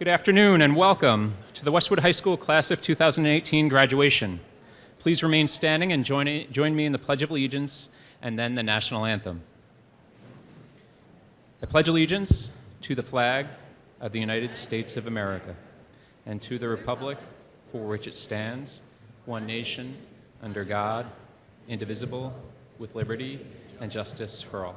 Good afternoon and welcome to the Westwood High School Class of 2018 graduation. Please remain standing and join me in the Pledge of Allegiance and then the National Anthem. I pledge allegiance to the flag of the United States of America and to the republic for which it stands, one nation, under God, indivisible, with liberty and justice for all.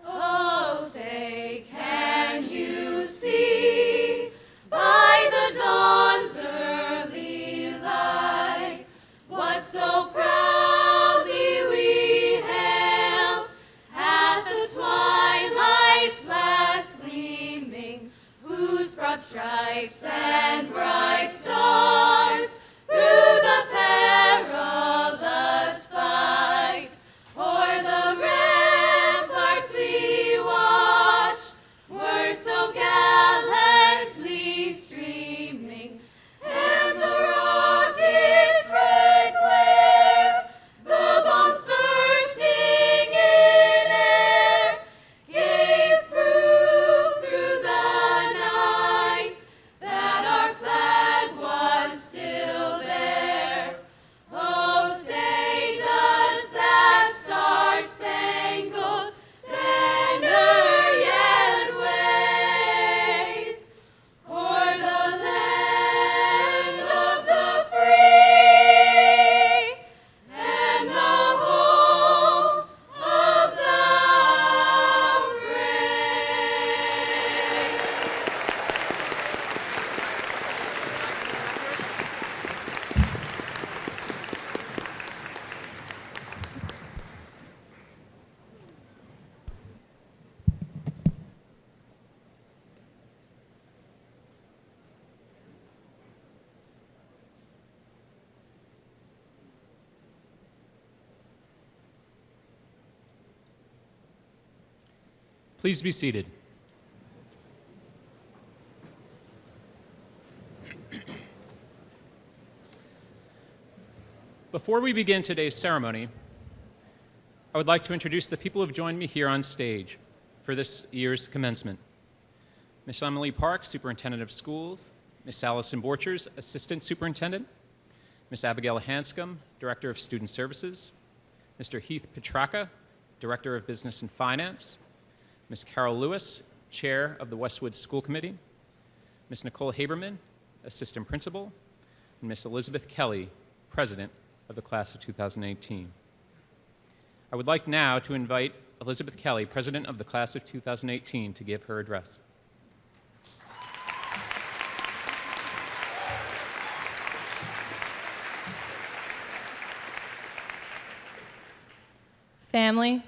Oh, say, can you see by the dawn's early light what so proudly we hailed at the twilight's last gleaming, whose broad stripes and bright stars through the perilous fight o'er the ramparts we watched were so gallantly streaming, and the rocket's red glare, the bombs bursting in air, gave proof through the night that our flag was still there. Oh, say, does that star-spangled banner yet wave o'er the land of the free and the home of the brave? Please be seated. Before we begin today's ceremony, I would like to introduce the people who have joined me here on stage for this year's commencement. Miss Emily Parks, Superintendent of Schools, Miss Allison Borchers, Assistant Superintendent, Miss Abigail Hanscom, Director of Student Services, Mr. Heath Petraka, Director of Business and Finance, Ms. Carol Lewis, Chair of the Westwood School Committee, Ms. Nicole Haberman, Assistant Principal, and Ms. Elizabeth Kelly, President of the Class of 2018. I would like now to invite Elizabeth Kelly, President of the Class of 2018, to give her address. Family,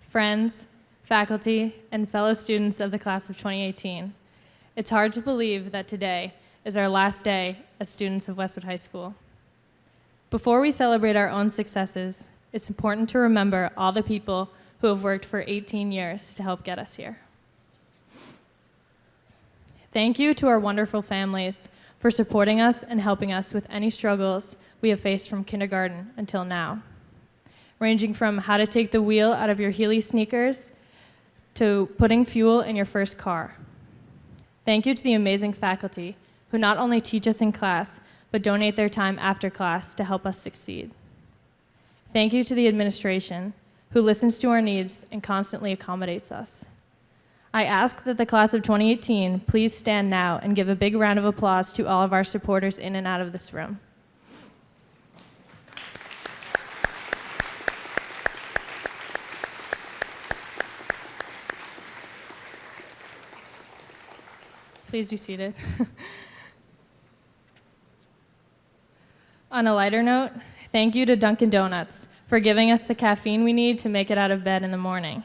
friends, faculty, and fellow students of the class of 2018. It's hard to believe that today is our last day as students of Westwood High School. Before we celebrate our own successes, it's important to remember all the people who have worked for 18 years to help get us here. Thank you to our wonderful families for supporting us and helping us with any struggles we have faced from kindergarten until now, ranging from how to take the wheel out of your Heeley sneakers to putting fuel in your first car. Thank you to the amazing faculty who not only teach us in class, but donate their time after class to help us succeed. Thank you to the administration who listens to our needs and constantly accommodates us. I ask that the class of 2018 please stand now and give a big round of applause to all of our supporters in and out of this room. Please be seated. On a lighter note, thank you to Dunkin' Donuts for giving us the caffeine we need to make it out of bed in the morning.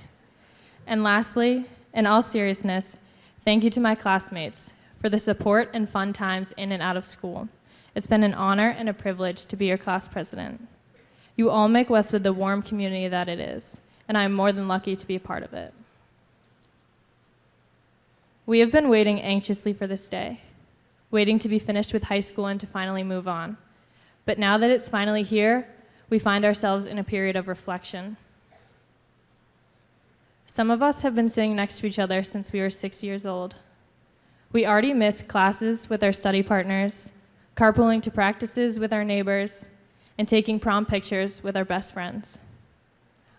And lastly, in all seriousness, thank you to my classmates for the support and fun times in and out of school. It's been an honor and a privilege to be your class president. You all make Westwood the warm community that it is, and I am more than lucky to be a part of it. We have been waiting anxiously for this day. waiting to be finished with high school and to finally move on. But now that it's finally here, we find ourselves in a period of reflection. Some of us have been sitting next to each other since we were 6 years old. We already miss classes with our study partners, carpooling to practices with our neighbors, and taking prom pictures with our best friends.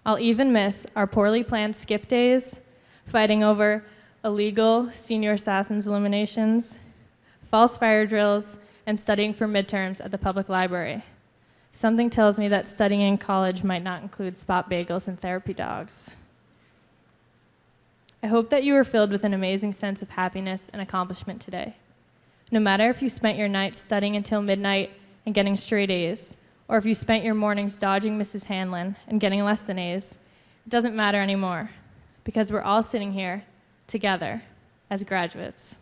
I'll even miss our poorly planned skip days, fighting over illegal senior assassins eliminations, false fire drills, and studying for midterms at the public library. Something tells me that studying in college might not include spot bagels and therapy dogs. I hope that you are filled with an amazing sense of happiness and accomplishment today. No matter if you spent your nights studying until midnight and getting straight A's, or if you spent your mornings dodging Mrs. Hanlon and getting less than A's, it doesn't matter anymore, because we're all sitting here together as graduates.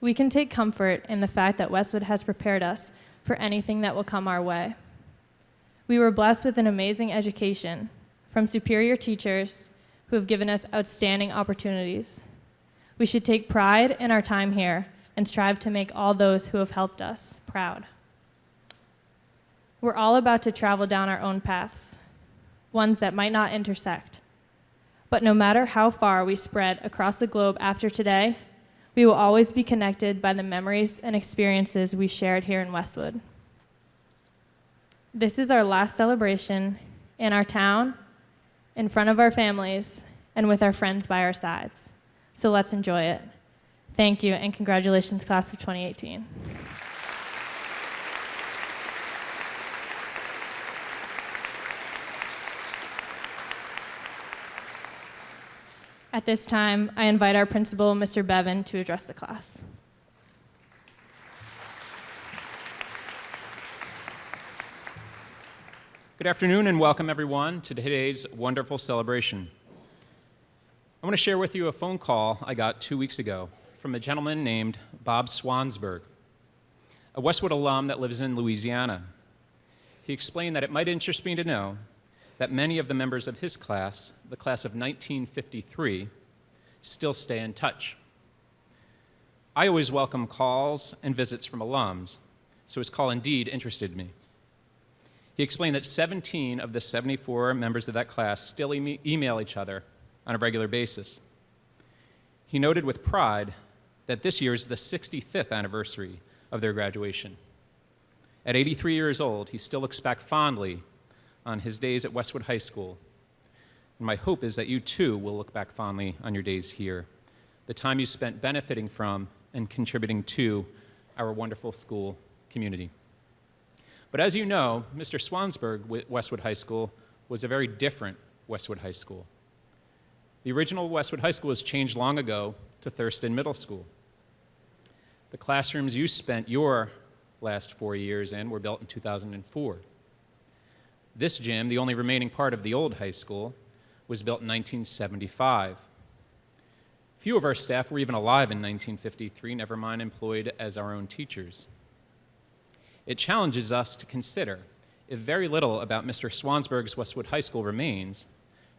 We can take comfort in the fact that Westwood has prepared us for anything that will come our way. We were blessed with an amazing education from superior teachers who have given us outstanding opportunities. We should take pride in our time here and strive to make all those who have helped us proud. We're all about to travel down our own paths, ones that might not intersect. But no matter how far we spread across the globe after today, we will always be connected by the memories and experiences we shared here in Westwood. This is our last celebration in our town, in front of our families, and with our friends by our sides. So let's enjoy it. Thank you, and congratulations, class of 2018. At this time, I invite our principal, Mr. Bevan, to address the class. Good afternoon and welcome everyone to today's wonderful celebration. I want to share with you a phone call I got 2 weeks ago from a gentleman named Bob Swansburg, a Westwood alum that lives in Louisiana. He explained that it might interest me to know that many of the members of his class, the class of 1953, still stay in touch. I always welcome calls and visits from alums, so his call indeed interested me. He explained that 17 of the 74 members of that class still email each other on a regular basis. He noted with pride that this year is the 65th anniversary of their graduation. At 83 years old, he still looks back fondly on his days at Westwood High School. And my hope is that you too will look back fondly on your days here, the time you spent benefiting from and contributing to our wonderful school community. But as you know, Mr. Swansburg Westwood High School was a very different Westwood High School. The original Westwood High School was changed long ago to Thurston Middle School. The classrooms you spent your last 4 years in were built in 2004. This gym, the only remaining part of the old high school, was built in 1975. Few of our staff were even alive in 1953, never mind employed as our own teachers. It challenges us to consider, if very little about Mr. Swansburg's Westwood High School remains,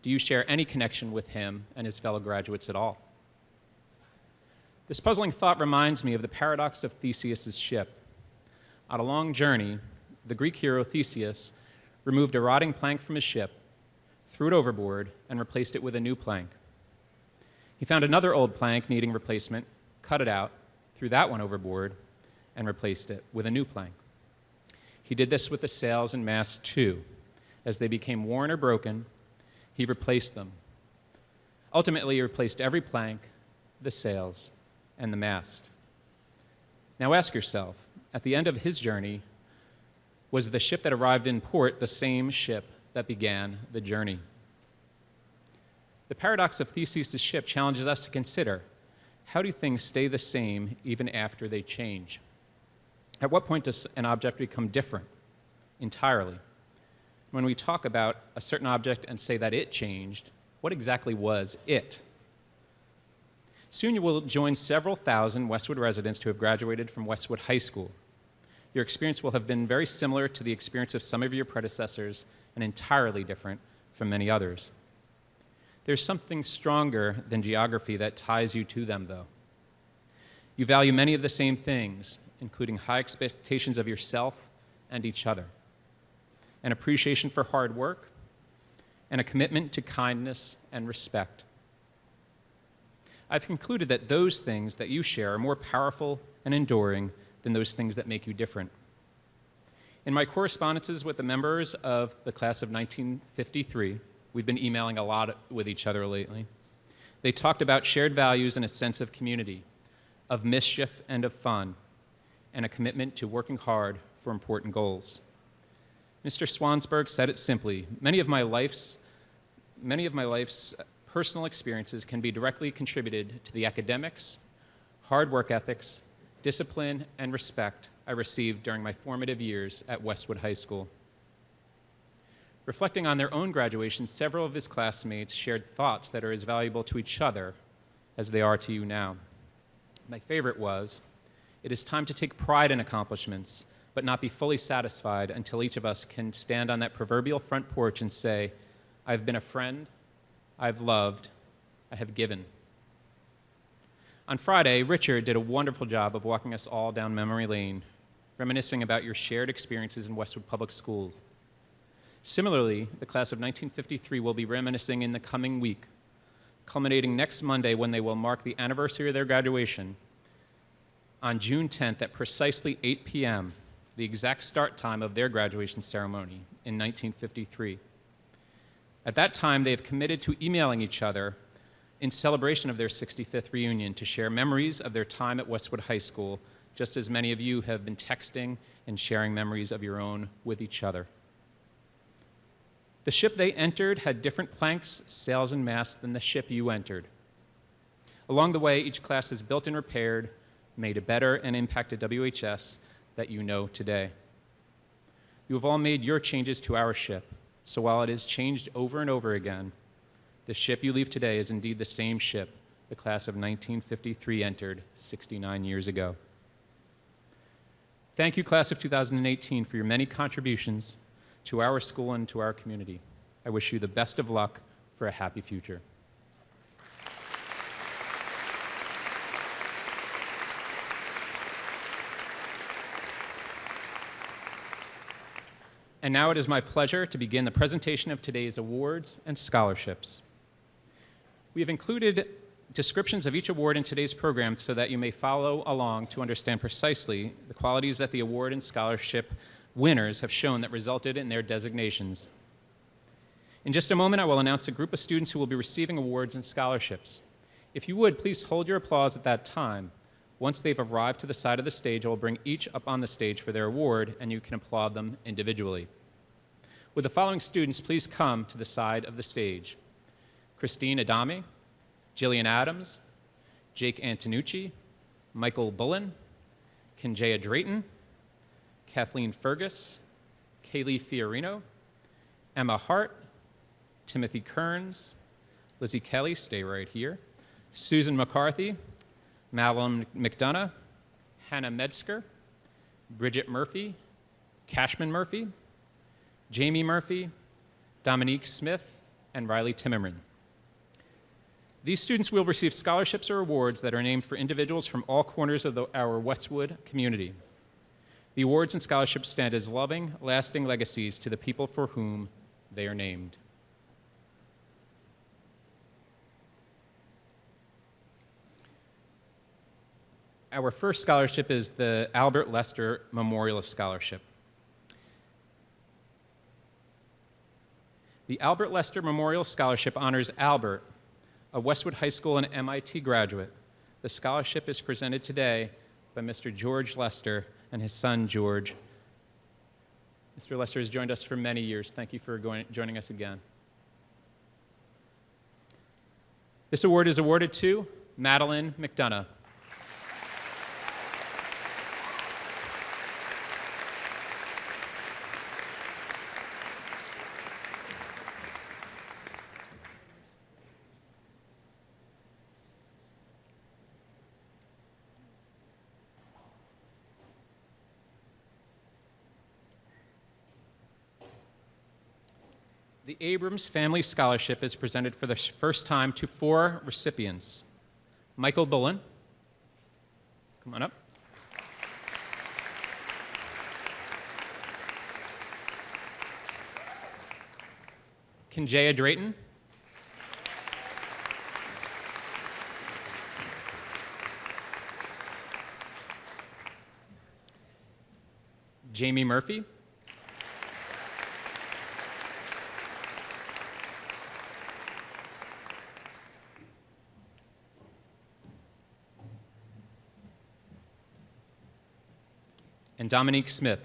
do you share any connection with him and his fellow graduates at all? This puzzling thought reminds me of the paradox of Theseus' ship. On a long journey, the Greek hero Theseus removed a rotting plank from his ship, threw it overboard, and replaced it with a new plank. He found another old plank needing replacement, cut it out, threw that one overboard, and replaced it with a new plank. He did this with the sails and masts too. As they became worn or broken, he replaced them. Ultimately, he replaced every plank, the sails, and the mast. Now ask yourself, at the end of his journey, was the ship that arrived in port the same ship that began the journey? The paradox of Theseus' ship challenges us to consider, how do things stay the same even after they change? At what point does an object become different entirely? When we talk about a certain object and say that it changed, what exactly was it? Soon you will join several thousand Westwood residents who have graduated from Westwood High School. Your experience will have been very similar to the experience of some of your predecessors and entirely different from many others. There's something stronger than geography that ties you to them, though. You value many of the same things, including high expectations of yourself and each other, an appreciation for hard work, and a commitment to kindness and respect. I've concluded that those things that you share are more powerful and enduring than those things that make you different. In my correspondences with the members of the class of 1953, we've been emailing a lot with each other lately, they talked about shared values and a sense of community, of mischief and of fun, and a commitment to working hard for important goals. Mr. Swansburg said it simply, many of my life's personal experiences can be directly contributed to the academics, hard work ethics, discipline, and respect I received during my formative years at Westwood High School. Reflecting on their own graduation, several of his classmates shared thoughts that are as valuable to each other as they are to you now. My favorite was, it is time to take pride in accomplishments, but not be fully satisfied until each of us can stand on that proverbial front porch and say, I've been a friend, I've loved, I have given. On Friday, Richard did a wonderful job of walking us all down memory lane, reminiscing about your shared experiences in Westwood Public Schools. Similarly, the class of 1953 will be reminiscing in the coming week, culminating next Monday when they will mark the anniversary of their graduation on June 10th at precisely 8 p.m., the exact start time of their graduation ceremony in 1953. At that time, they have committed to emailing each other in celebration of their 65th reunion to share memories of their time at Westwood High School, just as many of you have been texting and sharing memories of your own with each other. The ship they entered had different planks, sails, and masts than the ship you entered. Along the way, each class has built and repaired, made a better and impacted WHS that you know today. You have all made your changes to our ship, so while it has changed over and over again, the ship you leave today is indeed the same ship the class of 1953 entered 69 years ago. Thank you, class of 2018, for your many contributions to our school and to our community. I wish you the best of luck for a happy future. And now it is my pleasure to begin the presentation of today's awards and scholarships. We have included descriptions of each award in today's program so that you may follow along to understand precisely the qualities that the award and scholarship winners have shown that resulted in their designations. In just a moment, I will announce a group of students who will be receiving awards and scholarships. If you would, please hold your applause at that time. Once they've arrived to the side of the stage, I will bring each up on the stage for their award, and you can applaud them individually. Would the following students please come to the side of the stage? Christine Adami, Jillian Adams, Jake Antonucci, Michael Bullen, Kinjaya Drayton, Kathleen Fergus, Kaylee Fiorino, Emma Hart, Timothy Kearns, Lizzie Kelly, stay right here, Susan McCarthy, Madeline McDonough, Hannah Metzger, Bridget Murphy, Cashman Murphy, Jamie Murphy, Dominique Smith, and Riley Timmerman. These students will receive scholarships or awards that are named for individuals from all corners of our Westwood community. The awards and scholarships stand as loving, lasting legacies to the people for whom they are named. Our first scholarship is the Albert Lester Memorial Scholarship. The Albert Lester Memorial Scholarship honors Albert, a Westwood High School and MIT graduate. The scholarship is presented today by Mr. George Lester and his son, George. Mr. Lester has joined us for many years. Thank you for joining us again. This award is awarded to Madeline McDonough. The Abrams Family Scholarship is presented for the first time to 4 recipients: Michael Bullen, Come on up. Kinjaya Drayton. Jamie Murphy. And Dominique Smith.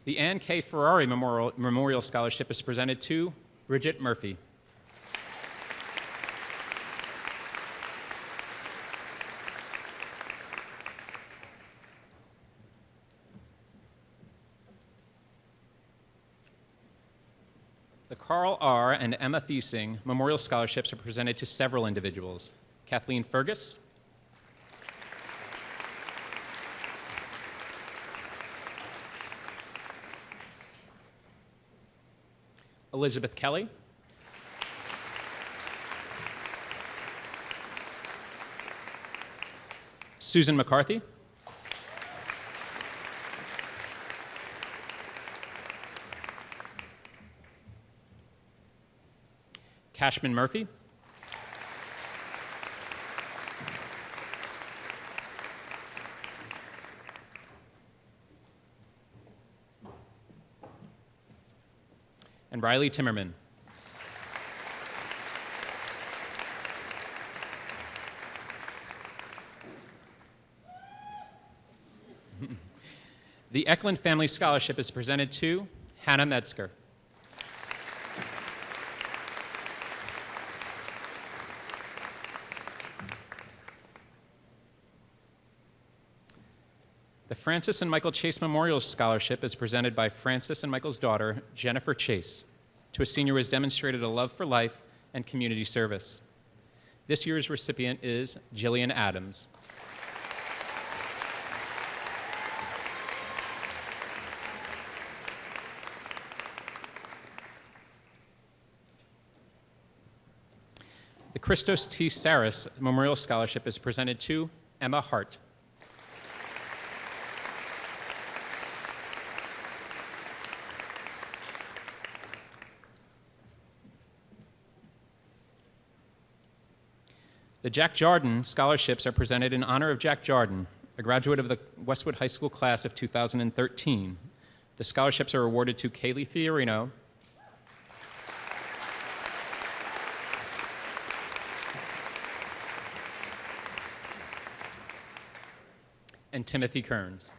The Ann K. Ferrari Memorial Scholarship is presented to Bridget Murphy. The Carl R. and Emma Thiesing Memorial Scholarships are presented to several individuals. Kathleen Fergus, Elizabeth Kelly, Susan McCarthy, Cashman Murphy, and Riley Timmerman. The Eklund Family Scholarship is presented to Hannah Metzger. The Francis and Michael Chase Memorial Scholarship is presented by Francis and Michael's daughter, Jennifer Chase, to a senior who has demonstrated a love for life and community service. This year's recipient is Jillian Adams. The Christos T. Saris Memorial Scholarship is presented to Emma Hart. The Jack Jardin Scholarships are presented in honor of Jack Jardin, a graduate of the Westwood High School Class of 2013. The scholarships are awarded to Kaylee Fiorino, and Timothy Kearns.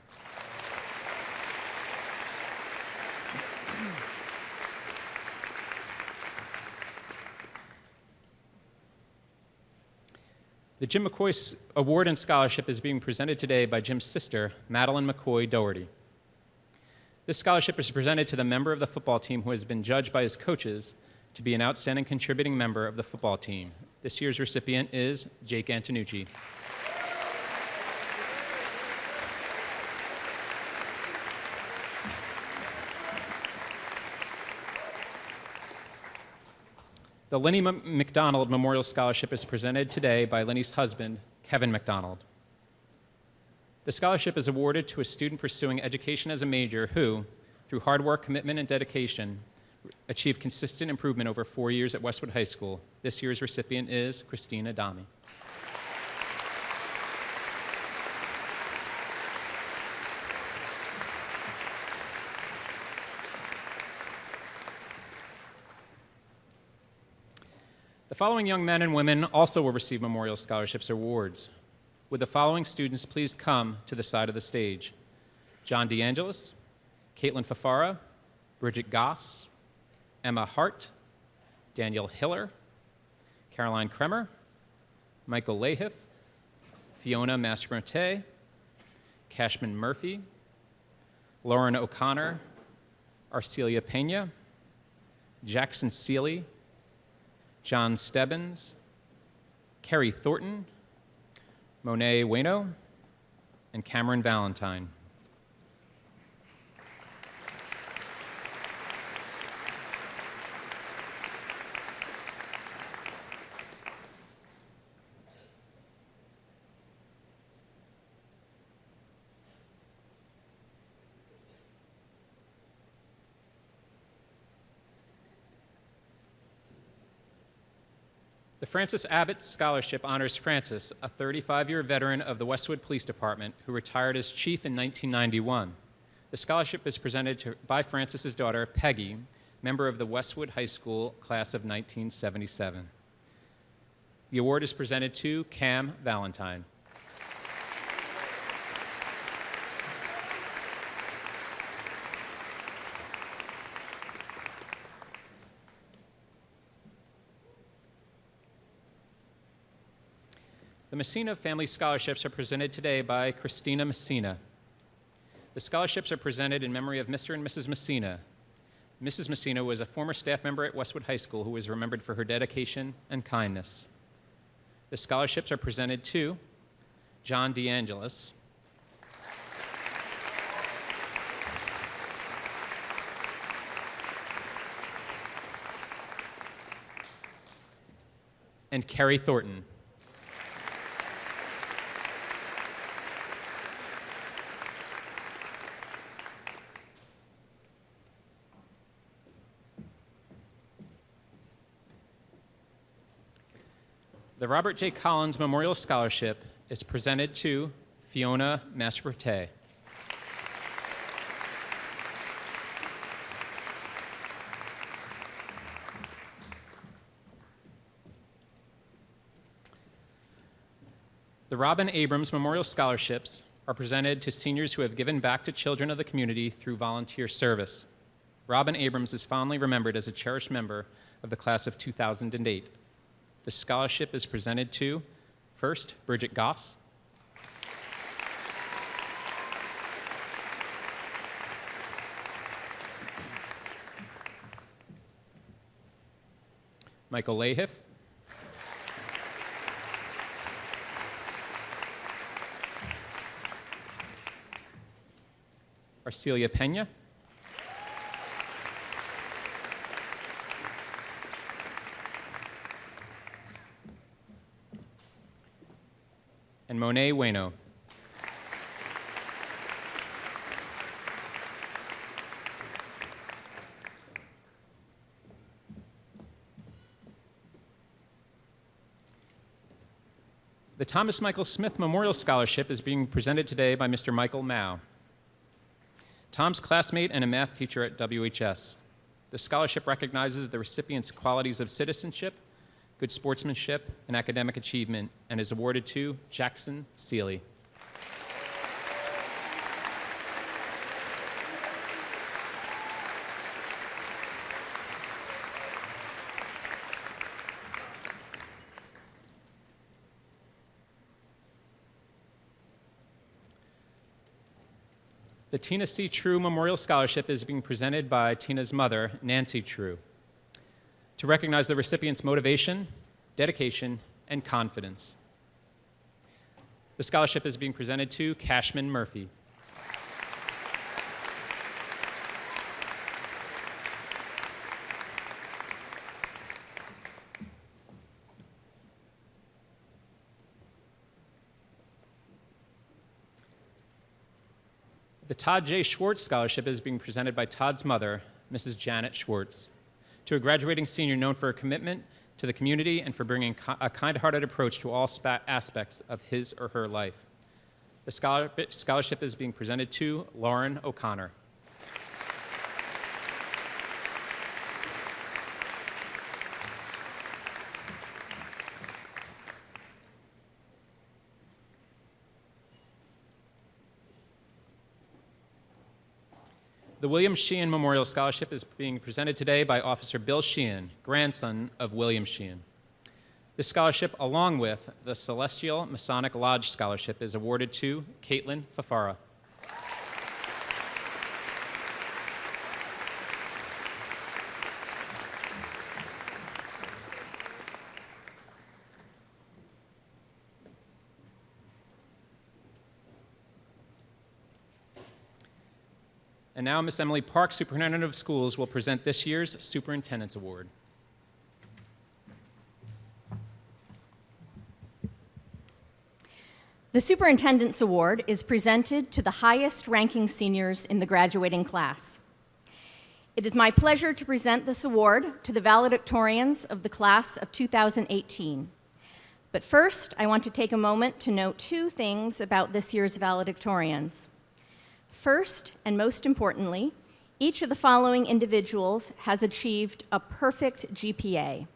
The Jim McCoy Award and Scholarship is being presented today by Jim's sister, Madeline McCoy Doherty. This scholarship is presented to the member of the football team who has been judged by his coaches to be an outstanding contributing member of the football team. This year's recipient is Jake Antonucci. The Linee Mcdonald Memorial Scholarship is presented today by Linee's husband, Kevin McDonald. The scholarship is awarded to a student pursuing education as a major who, through hard work, commitment, and dedication, achieved consistent improvement over 4 years at Westwood High School. This year's recipient is Christina Dami. The following young men and women also will receive memorial scholarships or awards. Would the following students please come to the side of the stage? John DeAngelis, Caitlin Fafara, Bridget Goss, Emma Hart, Daniel Hiller, Caroline Kremer, Michael Lahiff, Fiona Mastromonte, Cashman Murphy, Lauren O'Connor, Arcelia Pena, Jackson Seeley, John Stebbins, Kerry Thornton, Monet Wayno, and Cameron Valentine. The Francis Abbot Scholarship honors Francis, a 35-year veteran of the Westwood Police Department who retired as chief in 1991. The scholarship is presented by Francis's daughter, Peggy, member of the Westwood High School Class of 1977. The award is presented to Cam Valentine. The Messina Family Scholarships are presented today by Christina Messina. The scholarships are presented in memory of Mr. and Mrs. Messina. Mrs. Messina was a former staff member at Westwood High School who was remembered for her dedication and kindness. The scholarships are presented to John DeAngelis, and Kerry Thornton. The Robert J. Collins Memorial Scholarship is presented to Fiona Masperté. The Robin Abrams Memorial Scholarships are presented to seniors who have given back to children of the community through volunteer service. Robin Abrams is fondly remembered as a cherished member of the class of 2008. The scholarship is presented to, first, Bridget Goss, Michael Lahiff, Arcelia Pena, and Monet Ueno. The Thomas Michael Smith Memorial Scholarship is being presented today by Mr. Michael Mao. Tom's classmate and a math teacher at WHS. The scholarship recognizes the recipient's qualities of citizenship, good sportsmanship, and academic achievement, and is awarded to Jackson Seeley. The Tina C. True Memorial Scholarship is being presented by Tina's mother, Nancy True, to recognize the recipient's motivation, dedication, and confidence. The scholarship is being presented to Cashman Murphy. The Todd J. Schwartz Scholarship is being presented by Todd's mother, Mrs. Janet Schwartz, to a graduating senior known for her commitment to the community and for bringing a kind-hearted approach to all aspects of his or her life. The scholarship is being presented to Lauren O'Connor. The William Sheehan Memorial Scholarship is being presented today by Officer Bill Sheehan, grandson of William Sheehan. This scholarship, along with the Celestial Masonic Lodge Scholarship, is awarded to Caitlin Fafara. And now Miss Emily Park, Superintendent of Schools, will present this year's Superintendent's Award. The Superintendent's Award is presented to the highest-ranking seniors in the graduating class. It is my pleasure to present this award to the valedictorians of the class of 2018. But first, I want to take a moment to note two things about this year's valedictorians. First, and most importantly, each of the following individuals has achieved a perfect GPA.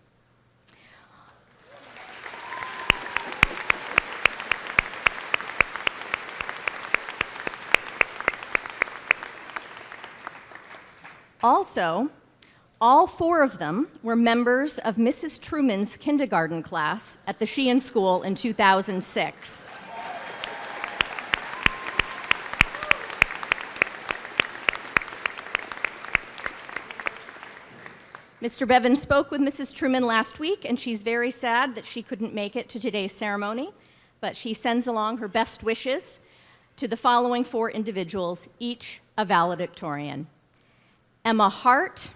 Also, all four of them were members of Mrs. Truman's kindergarten class at the Sheehan School in 2006. Mr. Bevan spoke with Mrs. Truman last week, and she's very sad that she couldn't make it to today's ceremony, but she sends along her best wishes to the following four individuals, each a valedictorian. Emma Hart,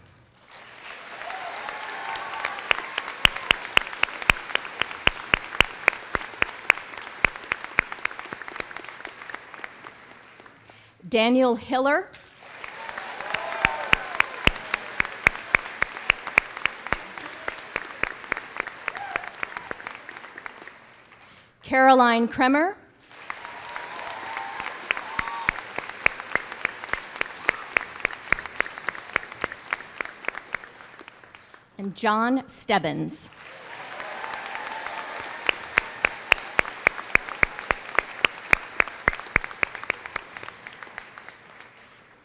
Daniel Hiller, Caroline Kremer, and John Stebbins.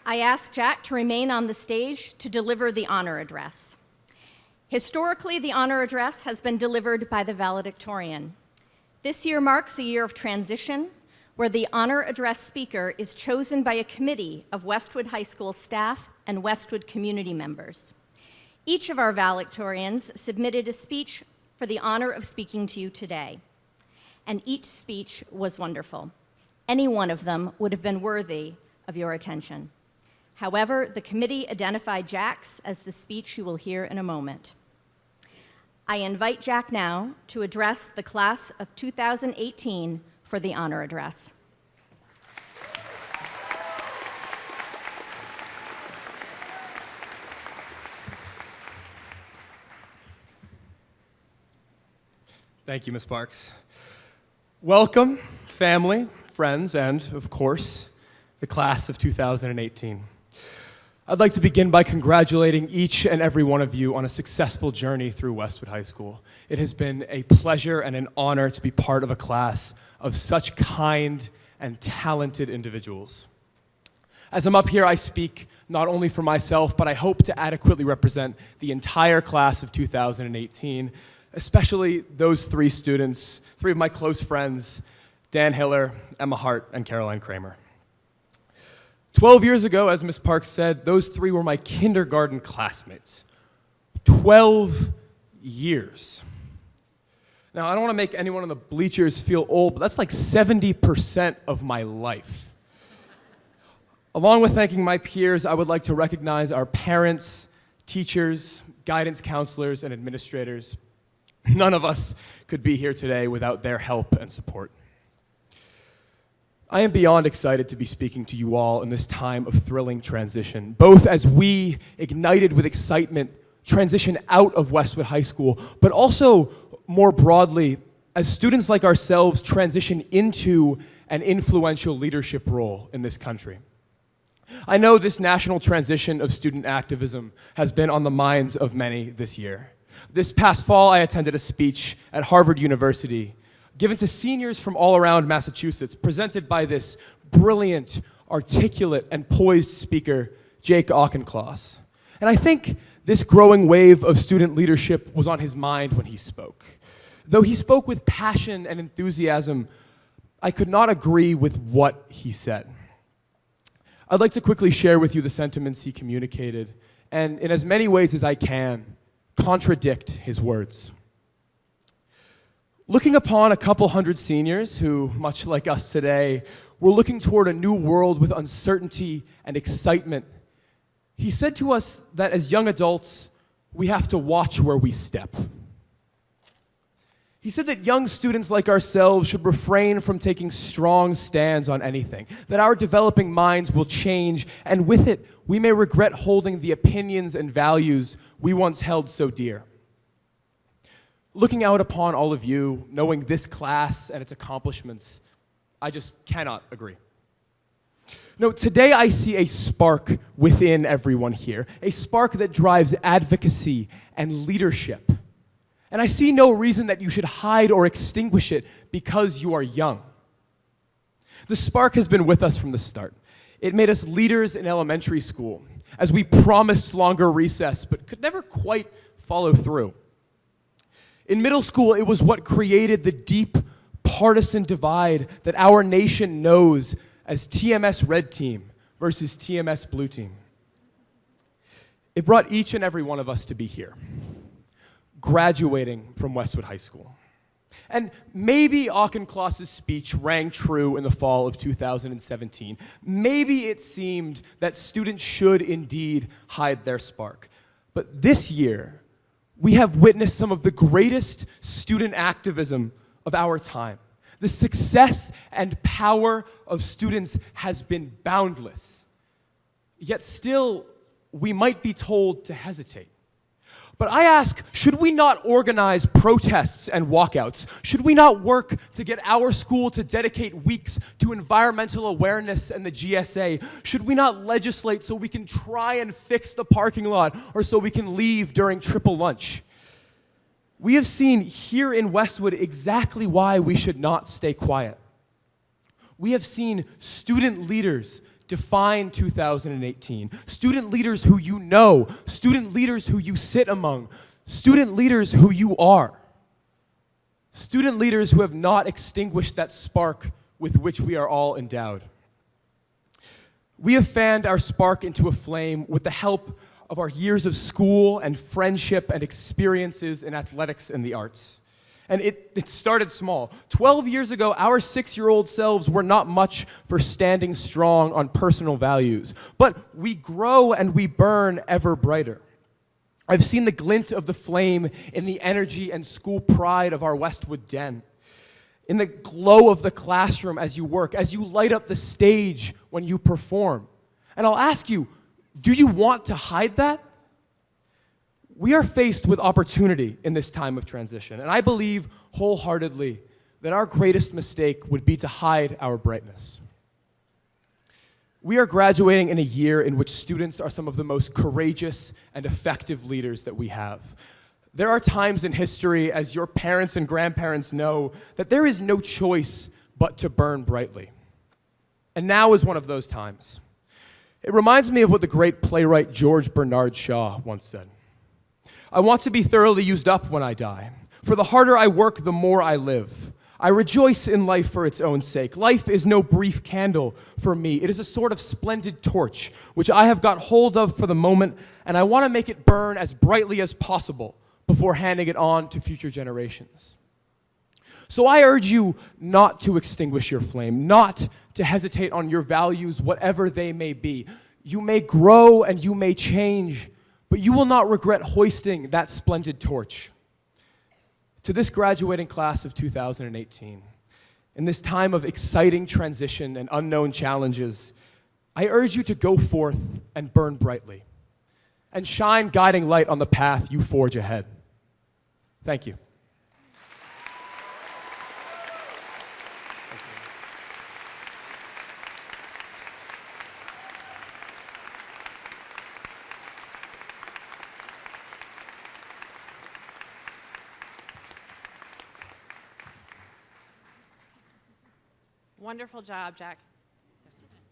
I ask Jack to remain on the stage to deliver the honor address. Historically, the honor address has been delivered by the valedictorian. This year marks a year of transition, where the honor address speaker is chosen by a committee of Westwood High School staff and Westwood community members. Each of our valedictorians submitted a speech for the honor of speaking to you today, and each speech was wonderful. Any one of them would have been worthy of your attention. However, the committee identified Jack's as the speech you will hear in a moment. I invite Jack now to address the class of 2018 for the honor address. Thank you, Ms. Parks. Welcome, family, friends, and, of course, the class of 2018. I'd like to begin by congratulating each and every one of you on a successful journey through Westwood High School. It has been a pleasure and an honor to be part of a class of such kind and talented individuals. As I'm up here, I speak not only for myself, but I hope to adequately represent the entire class of 2018, especially those three students, three of my close friends, Dan Hiller, Emma Hart, and Caroline Kramer. 12 years ago, as Ms. Parks said, those three were my kindergarten classmates. 12 years. Now, I don't want to make anyone in the bleachers feel old, but that's like 70% of my life. Along with thanking my peers, I would like to recognize our parents, teachers, guidance counselors, and administrators. None of us could be here today without their help and support. I am beyond excited to be speaking to you all in this time of thrilling transition, both as we, ignited with excitement, transition out of Westwood High School, but also more broadly, as students like ourselves transition into an influential leadership role in this country. I know this national transition of student activism has been on the minds of many this year. This past fall, I attended a speech at Harvard University given to seniors from all around Massachusetts, presented by this brilliant, articulate, and poised speaker, Jake Auchincloss. And I think this growing wave of student leadership was on his mind when he spoke. Though he spoke with passion and enthusiasm, I could not agree with what he said. I'd like to quickly share with you the sentiments he communicated, and in as many ways as I can, contradict his words. Looking upon a couple hundred seniors who, much like us today, were looking toward a new world with uncertainty and excitement, he said to us that as young adults, we have to watch where we step. He said that young students like ourselves should refrain from taking strong stands on anything, that our developing minds will change, and with it, we may regret holding the opinions and values we once held so dear. Looking out upon all of you, knowing this class and its accomplishments, I just cannot agree. No, today I see a spark within everyone here, a spark that drives advocacy and leadership. And I see no reason that you should hide or extinguish it because you are young. The spark has been with us from the start. It made us leaders in elementary school, as we promised longer recess, but could never quite follow through. In middle school, it was what created the deep partisan divide that our nation knows as TMS Red Team versus TMS Blue Team. It brought each and every one of us to be here, graduating from Westwood High School. And maybe Auchincloss's speech rang true in the fall of 2017. Maybe it seemed that students should indeed hide their spark. But this year, we have witnessed some of the greatest student activism of our time. The success and power of students has been boundless. Yet still, we might be told to hesitate. But I ask, should we not organize protests and walkouts? Should we not work to get our school to dedicate weeks to environmental awareness and the GSA? Should we not legislate so we can try and fix the parking lot or so we can leave during triple lunch? We have seen here in Westwood exactly why we should not stay quiet. We have seen student leaders define 2018. Student leaders who you know, student leaders who you sit among, student leaders who you are. Student leaders who have not extinguished that spark with which we are all endowed. We have fanned our spark into a flame with the help of our years of school and friendship and experiences in athletics and the arts. And it started small. 12 years ago, our 6-year-old selves were not much for standing strong on personal values. But we grow and we burn ever brighter. I've seen the glint of the flame in the energy and school pride of our Westwood den, in the glow of the classroom as you work, as you light up the stage when you perform. And I'll ask you, do you want to hide that? We are faced with opportunity in this time of transition, and I believe wholeheartedly that our greatest mistake would be to hide our brightness. We are graduating in a year in which students are some of the most courageous and effective leaders that we have. There are times in history, as your parents and grandparents know, that there is no choice but to burn brightly. And now is one of those times. It reminds me of what the great playwright George Bernard Shaw once said. I want to be thoroughly used up when I die, for the harder I work, the more I live. I rejoice in life for its own sake. Life is no brief candle for me. It is a sort of splendid torch, which I have got hold of for the moment, and I want to make it burn as brightly as possible before handing it on to future generations. So I urge you not to extinguish your flame, not to hesitate on your values, whatever they may be. You may grow and you may change, but you will not regret hoisting that splendid torch. To this graduating class of 2018, in this time of exciting transition and unknown challenges, I urge you to go forth and burn brightly and shine guiding light on the path you forge ahead. Thank you. Wonderful job, Jack.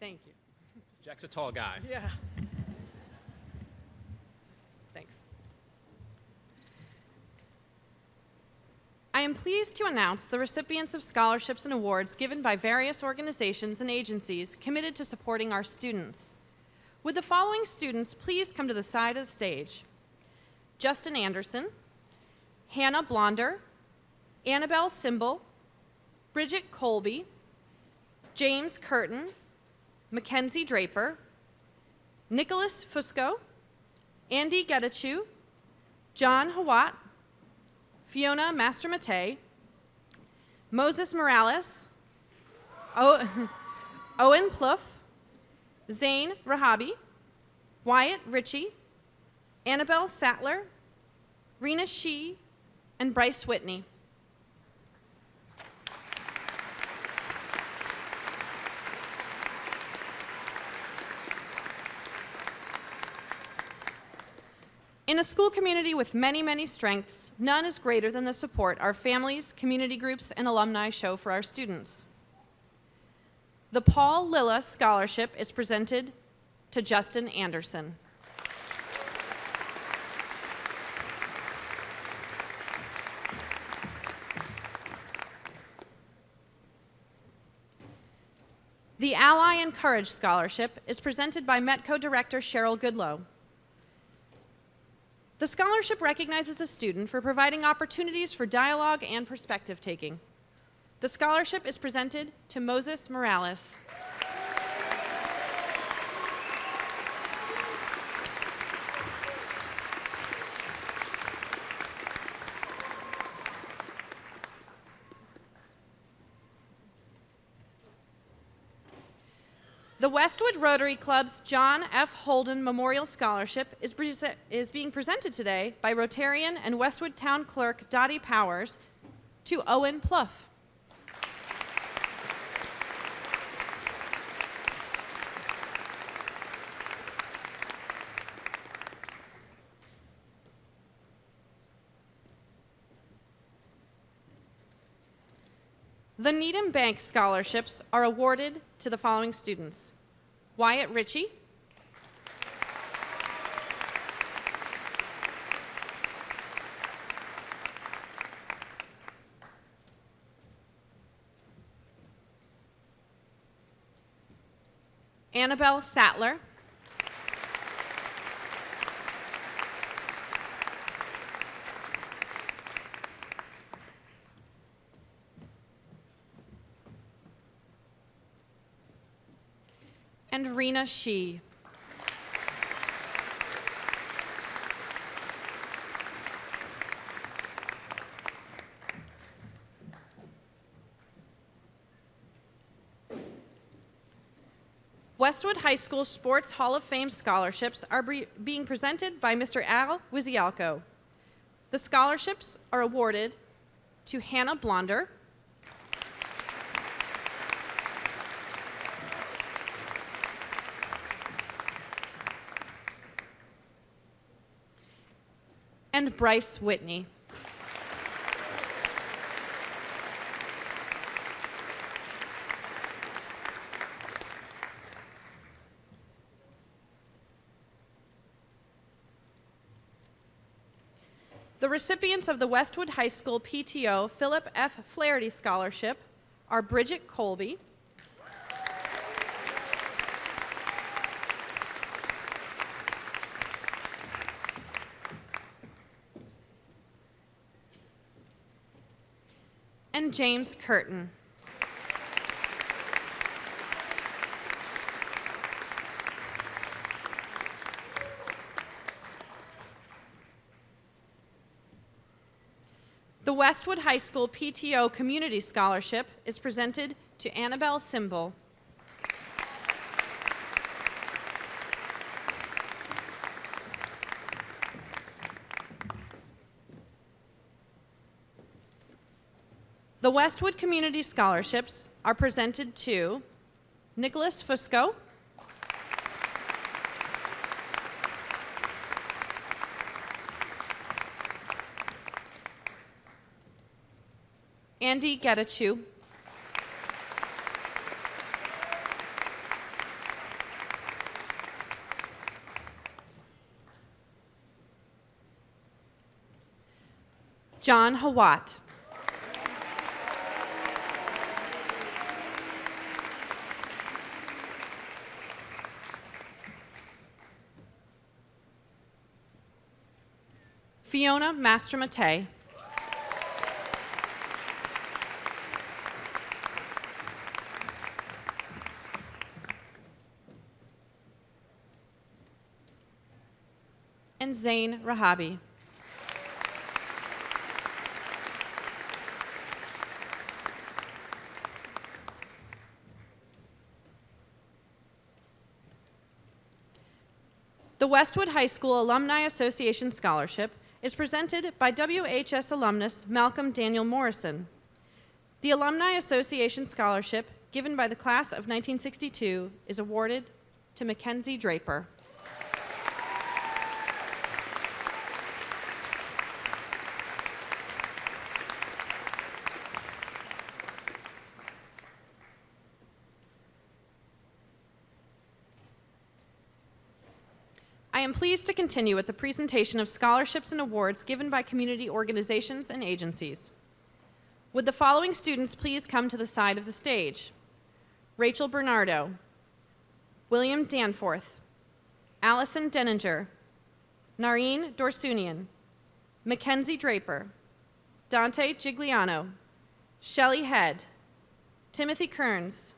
Thank you. Jack's a tall guy. Yeah. Thanks. I am pleased to announce the recipients of scholarships and awards given by various organizations and agencies committed to supporting our students. Would the following students please come to the side of the stage? Justin Anderson, Hannah Blonder, Annabelle Simbel, Bridget Colby, James Curtin, Mackenzie Draper, Nicholas Fusco, Andy Getachew, John Hawat, Fiona Mastermate, Moses Morales, Owen Plouffe, Zane Rahabi, Wyatt Ritchie, Annabelle Sattler, Rena Shee, and Bryce Whitney. In a school community with many, many strengths, none is greater than the support our families, community groups, and alumni show for our students. The Paul Lilla Scholarship is presented to Justin Anderson. The Ally and Courage Scholarship is presented by Metco Director Cheryl Goodlow. The scholarship recognizes a student for providing opportunities for dialogue and perspective taking. The scholarship is presented to Moses Morales. The Westwood Rotary Club's John F. Holden Memorial Scholarship is being presented today by Rotarian and Westwood Town Clerk Dottie Powers to Owen Plouffe. The Needham Bank Scholarships are awarded to the following students: Wyatt Ritchie, Annabelle Sattler, and Rena Shee. Westwood High School Sports Hall of Fame scholarships are being presented by Mr. Al Wizialko. The scholarships are awarded to Hannah Blonder, and Bryce Whitney. The recipients of the Westwood High School PTO Philip F. Flaherty Scholarship are Bridget Colby, and James Curtin. The Westwood High School PTO Community Scholarship is presented to Annabelle Simbel. The Westwood Community Scholarships are presented to Nicholas Fusco, Andy Getachew, John Hawat, Fiona Mastramate, and Zane Rahabi. The Westwood High School Alumni Association Scholarship is presented by WHS alumnus Malcolm Daniel Morrison. The Alumni Association Scholarship, given by the class of 1962, is awarded to Mackenzie Draper. I am pleased to continue with the presentation of scholarships and awards given by community organizations and agencies. Would the following students please come to the side of the stage? Rachel Bernardo, William Danforth, Allison Denninger, Nareen Dorsunian, Mackenzie Draper, Dante Gigliano, Shelley Head, Timothy Kearns,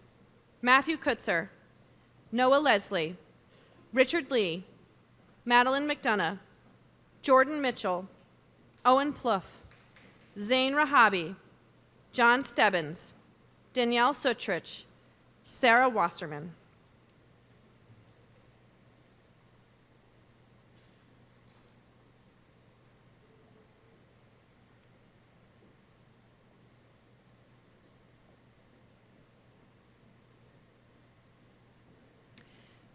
Matthew Kutzer, Noah Leslie, Richard Lee, Madeline McDonough, Jordan Mitchell, Owen Plouffe, Zane Rahabi, John Stebbins, Danielle Sutrich, Sarah Wasserman.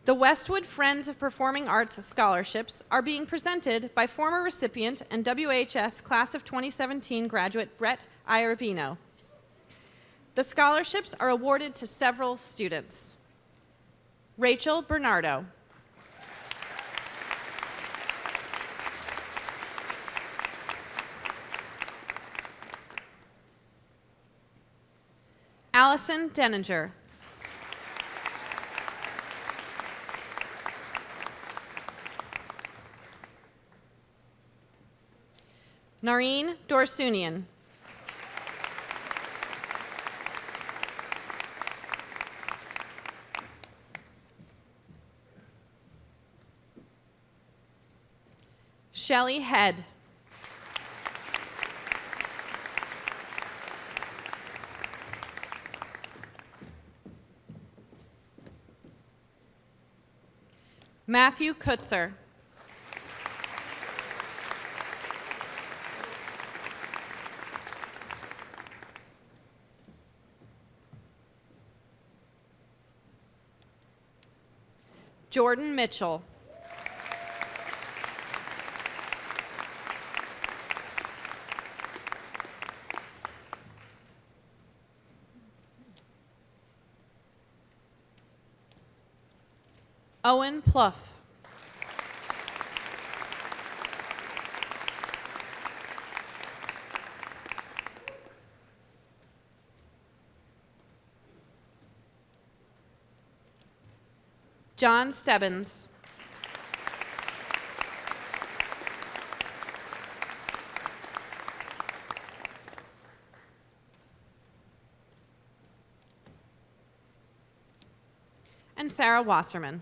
The Westwood Friends of Performing Arts Scholarships are being presented by former recipient and WHS Class of 2017 graduate Brett Iarbino. The scholarships are awarded to several students. Rachel Bernardo. Allison Denninger. Nareen Dorsunian. Shelley Head. Matthew Kutzer. Jordan Mitchell. Owen Plouffe. John Stebbins. And Sarah Wasserman.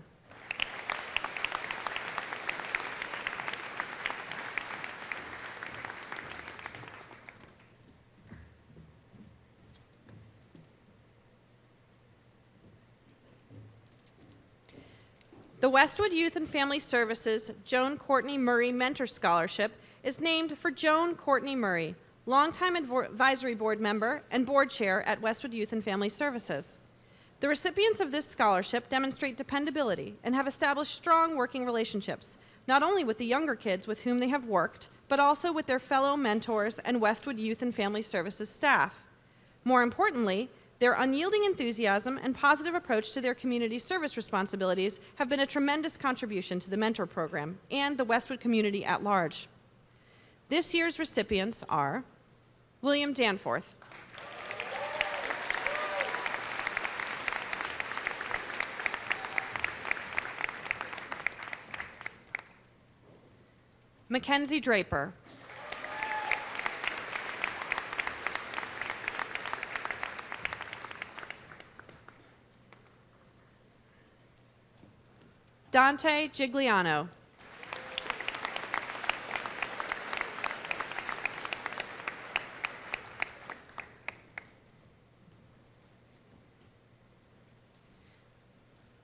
The Westwood Youth and Family Services Joan Courtney Murray Mentor Scholarship is named for Joan Courtney Murray, longtime advisory board member and board chair at Westwood Youth and Family Services. The recipients of this scholarship demonstrate dependability and have established strong working relationships, not only with the younger kids with whom they have worked, but also with their fellow mentors and Westwood Youth and Family Services staff. More importantly, their unyielding enthusiasm and positive approach to their community service responsibilities have been a tremendous contribution to the mentor program and the Westwood community at large. This year's recipients are William Danforth, Mackenzie Draper, Dante Gigliano,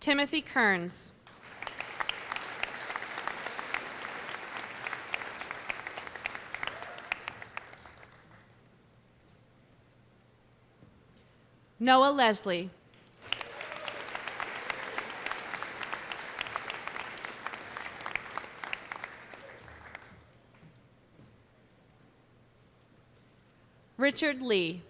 Timothy Kearns, Noah Leslie. Richard Lee.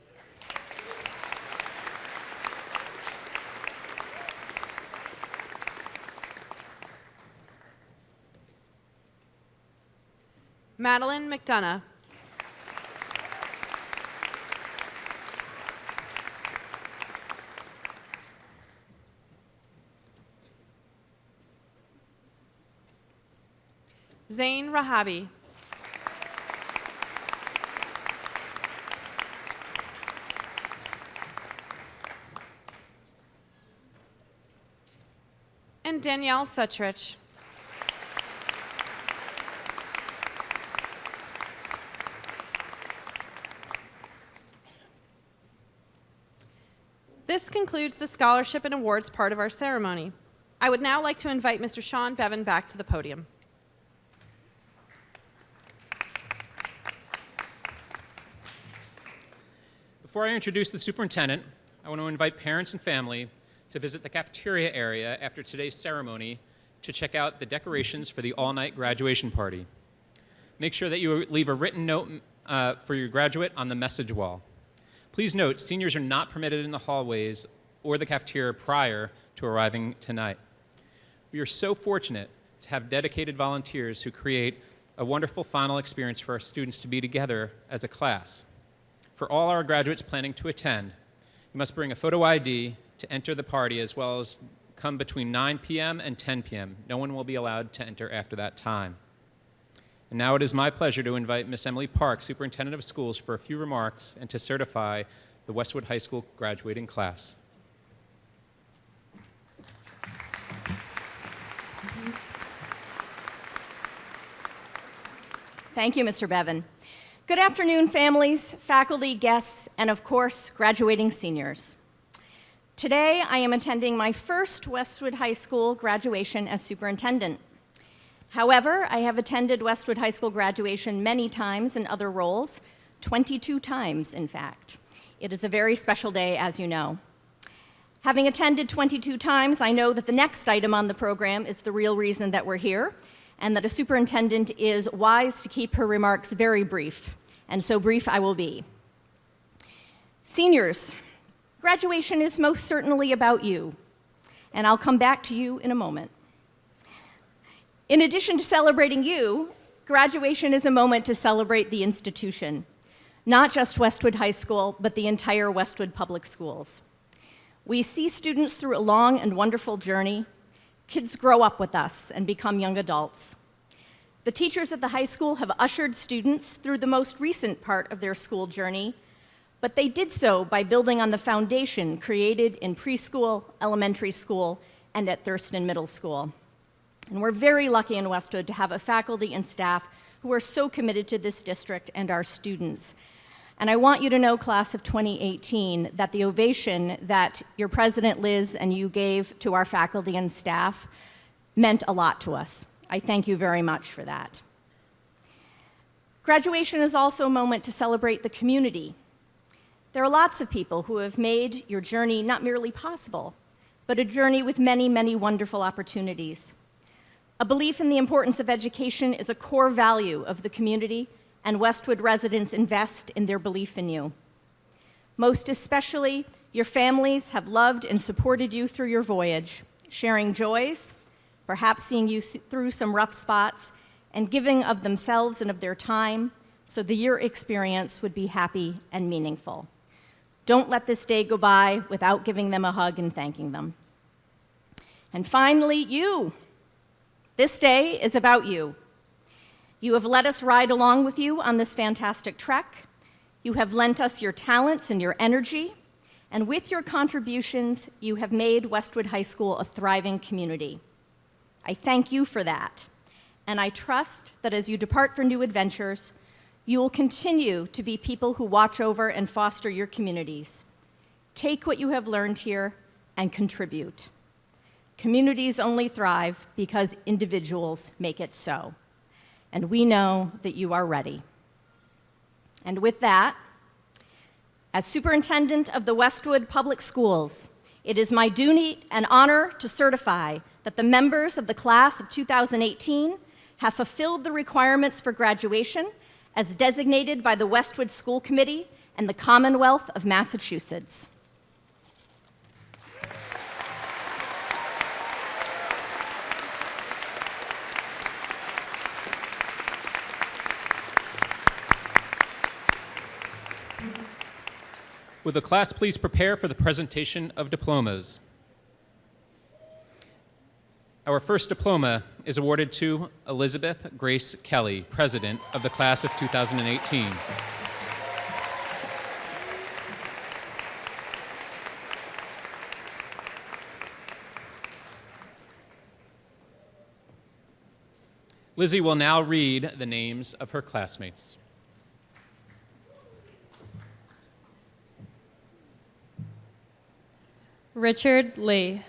Madeline McDonough. Zain Rahabi. And Danielle Sutrich. This concludes the scholarship and awards part of our ceremony. I would now like to invite Mr. Sean Bevan back to the podium. Before I introduce the superintendent, I want to invite parents and family to visit the cafeteria area after today's ceremony to check out the decorations for the all-night graduation party. Make sure that you leave a written note for your graduate on the message wall. Please note, seniors are not permitted in the hallways or the cafeteria prior to arriving tonight. We are so fortunate to have dedicated volunteers who create a wonderful final experience for our students to be together as a class. For all our graduates planning to attend, you must bring a photo ID to enter the party, as well as come between 9 p.m. and 10 p.m. No one will be allowed to enter after that time. And now it is my pleasure to invite Miss Emily Park, Superintendent of Schools, for a few remarks and to certify the Westwood High School graduating class. Thank you, Mr. Bevan. Good afternoon, families, faculty, guests, and of course, graduating seniors. Today, I am attending my first Westwood High School graduation as superintendent. However, I have attended Westwood High School graduation many times in other roles, 22 times, in fact. It is a very special day, as you know. Having attended 22 times, I know that the next item on the program is the real reason that we're here, and that a superintendent is wise to keep her remarks very brief, and so brief I will be. Seniors, graduation is most certainly about you, and I'll come back to you in a moment. In addition to celebrating you, graduation is a moment to celebrate the institution, not just Westwood High School, but the entire Westwood Public Schools. We see students through a long and wonderful journey. Kids grow up with us and become young adults. The teachers at the high school have ushered students through the most recent part of their school journey, but they did so by building on the foundation created in preschool, elementary school, and at Thurston Middle School. And we're very lucky in Westwood to have a faculty and staff who are so committed to this district and our students. And I want you to know, class of 2018, that the ovation that your president, Liz, and you gave to our faculty and staff meant a lot to us. I thank you very much for that. Graduation is also a moment to celebrate the community. There are lots of people who have made your journey not merely possible, but a journey with many, many wonderful opportunities. A belief in the importance of education is a core value of the community, and Westwood residents invest in their belief in you. Most especially, your families have loved and supported you through your voyage, sharing joys, perhaps seeing you through some rough spots, and giving of themselves and of their time so the year experience would be happy and meaningful. Don't let this day go by without giving them a hug and thanking them. And finally, you. This day is about you. You have let us ride along with you on this fantastic trek. You have lent us your talents and your energy, and with your contributions, you have made Westwood High School a thriving community. I thank you for that, and I trust that as you depart for new adventures, you will continue to be people who watch over and foster your communities. Take what you have learned here and contribute. Communities only thrive because individuals make it so. And we know that you are ready. And with that, As Superintendent of the Westwood Public Schools, it is my duty and honor to certify that the members of the class of 2018 have fulfilled the requirements for graduation as designated by the Westwood School Committee and the Commonwealth of Massachusetts. Will the class please prepare for the presentation of diplomas? Our first diploma is awarded to Elizabeth Grace Kelly, President of the Class of 2018. Lizzie will now read the names of her classmates. Richard Lee.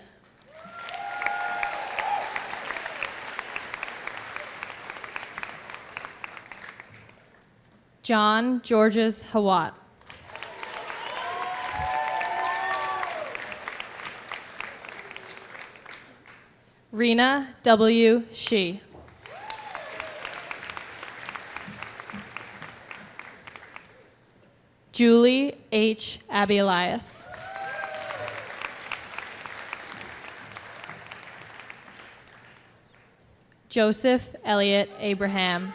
John Georges Hawat. Rena W. Shee. Julie H. Abielias. Joseph Elliott Abraham.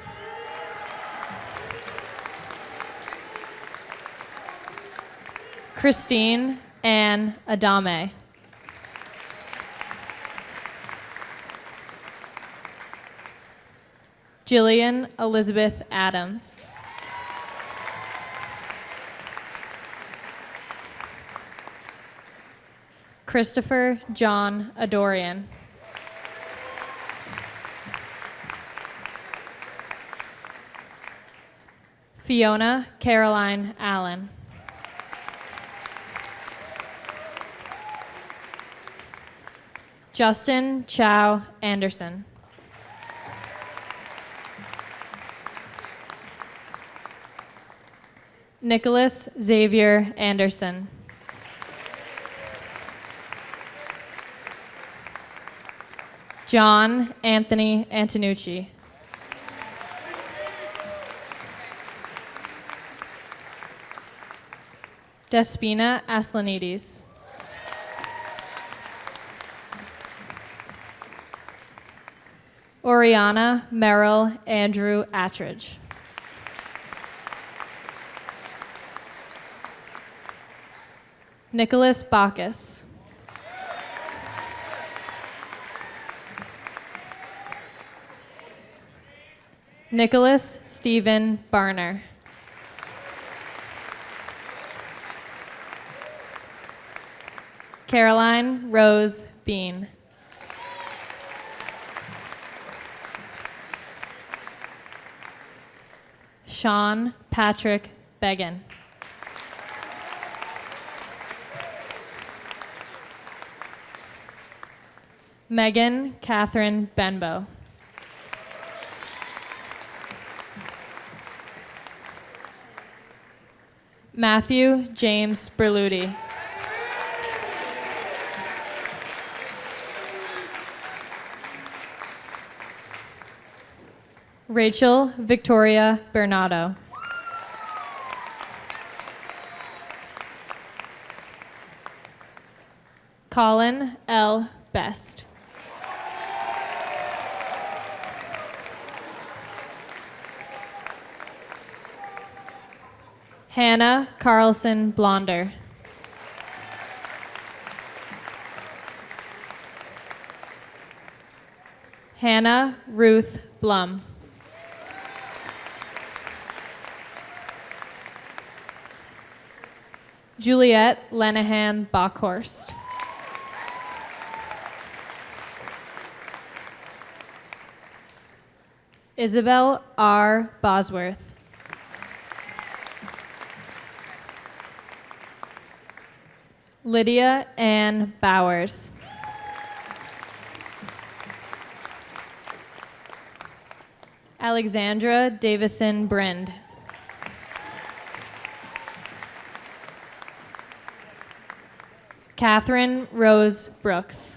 Christine Ann Adame. Jillian Elizabeth Adams. Christopher John Adorian. Fiona Caroline Allen. Justin Chow Anderson. Nicholas Xavier Anderson. John Anthony Antonucci. Despina Aslanides. Oriana Merrill Andrew Attridge. Nicholas Bacchus. Nicholas Stephen Barner. Caroline Rose Bean. Sean Patrick Began. Megan Catherine Benbow. Matthew James Berluti. Rachel Victoria Bernardo. Colin L. Best. Hannah Carlson Blonder. Hannah Ruth Blum. Juliette Lenahan Bockhorst. Isabel R. Bosworth. Lydia Ann Bowers. Alexandra Davison Brind. Catherine Rose Brooks.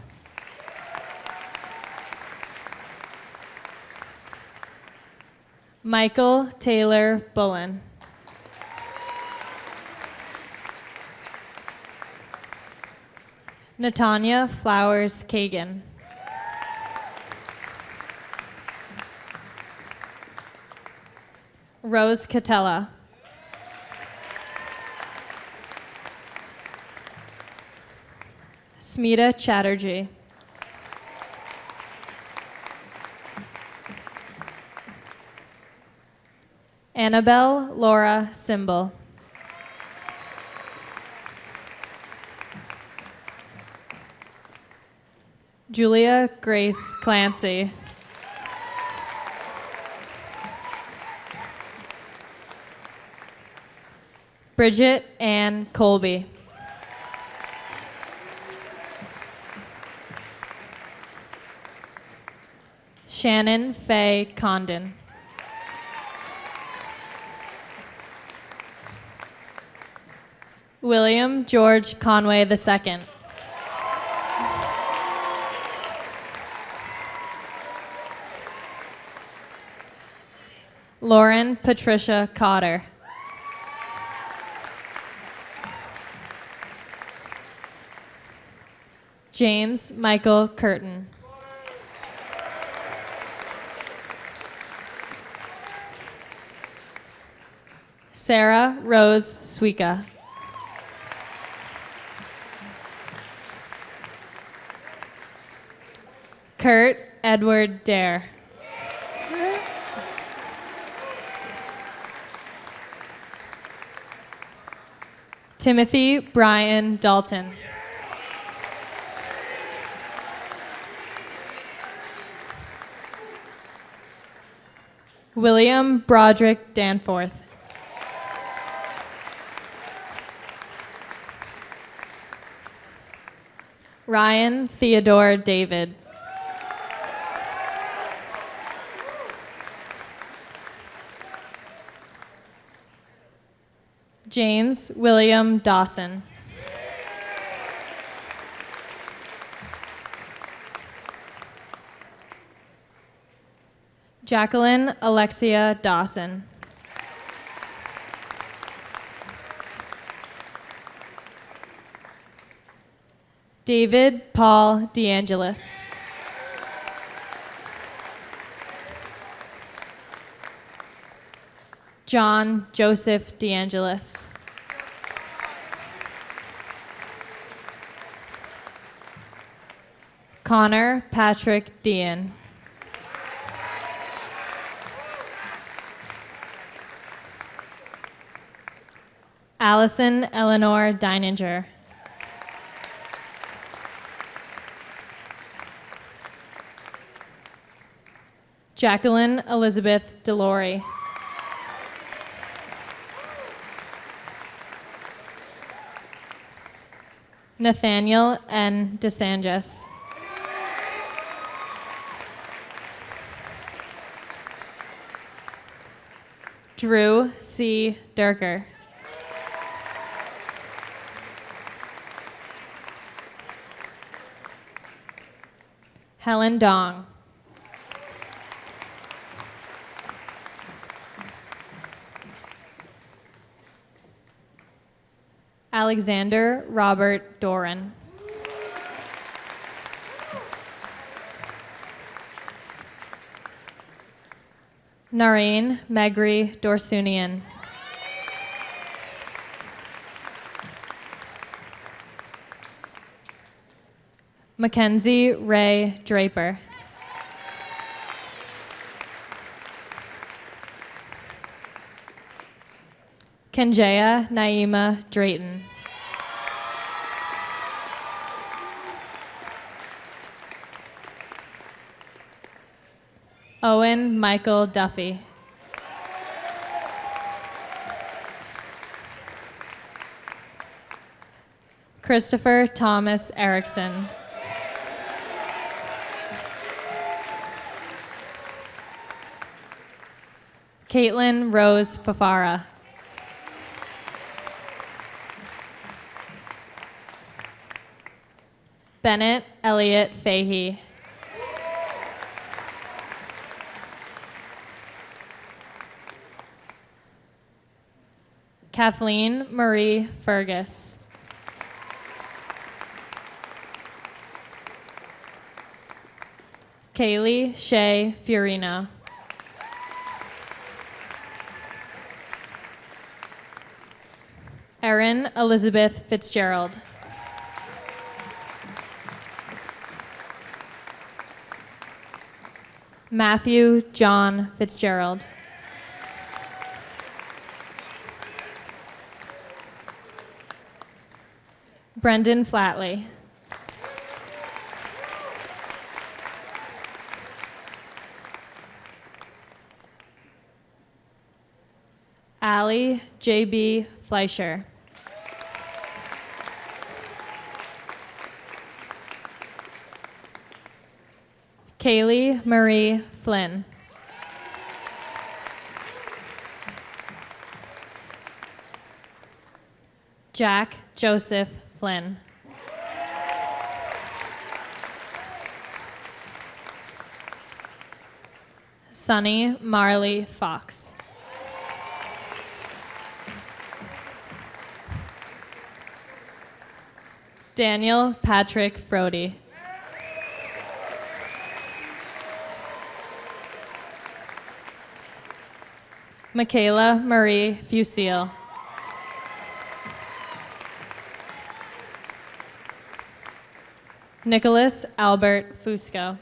Michael Taylor Bullen. Natanya Flowers Kagan. Rose Catella. Smita Chatterjee. Annabelle Laura Simbal. Julia Grace Clancy. Bridget Ann Colby. Shannon Faye Condon. William George Conway II. Lauren Patricia Cotter. James Michael Curtin. Sarah Rose Suika. Kurt Edward Dare. Timothy Brian Dalton. William Broderick Danforth. Ryan Theodore David. James William Dawson. Jacqueline Alexia Dawson. David Paul DeAngelis. John Joseph DeAngelis. Connor Patrick Dean. Allison Eleanor Deininger. Jacqueline Elizabeth Delory. Nathaniel N. DeSantis. Drew C. Durker. Helen Dong. Alexander Robert Doran. Nareen Megri Dorsunian. Mackenzie Ray Draper. Kenjaya Naima Drayton. Owen Michael Duffy. Christopher Thomas Erickson. Caitlin Rose Fafara. Bennett Elliott Fahey. Kathleen Marie Fergus. Kaylee Shea Fiorino. Erin Elizabeth Fitzgerald. Matthew John Fitzgerald. Brendan Flatley. Allie J.B. Fleischer. Kaylee Marie Flynn. Jack Joseph Flynn. Sunny Marley Fox. Daniel Patrick Frody. Michaela Marie Fusil. Nicholas Albert Fusco.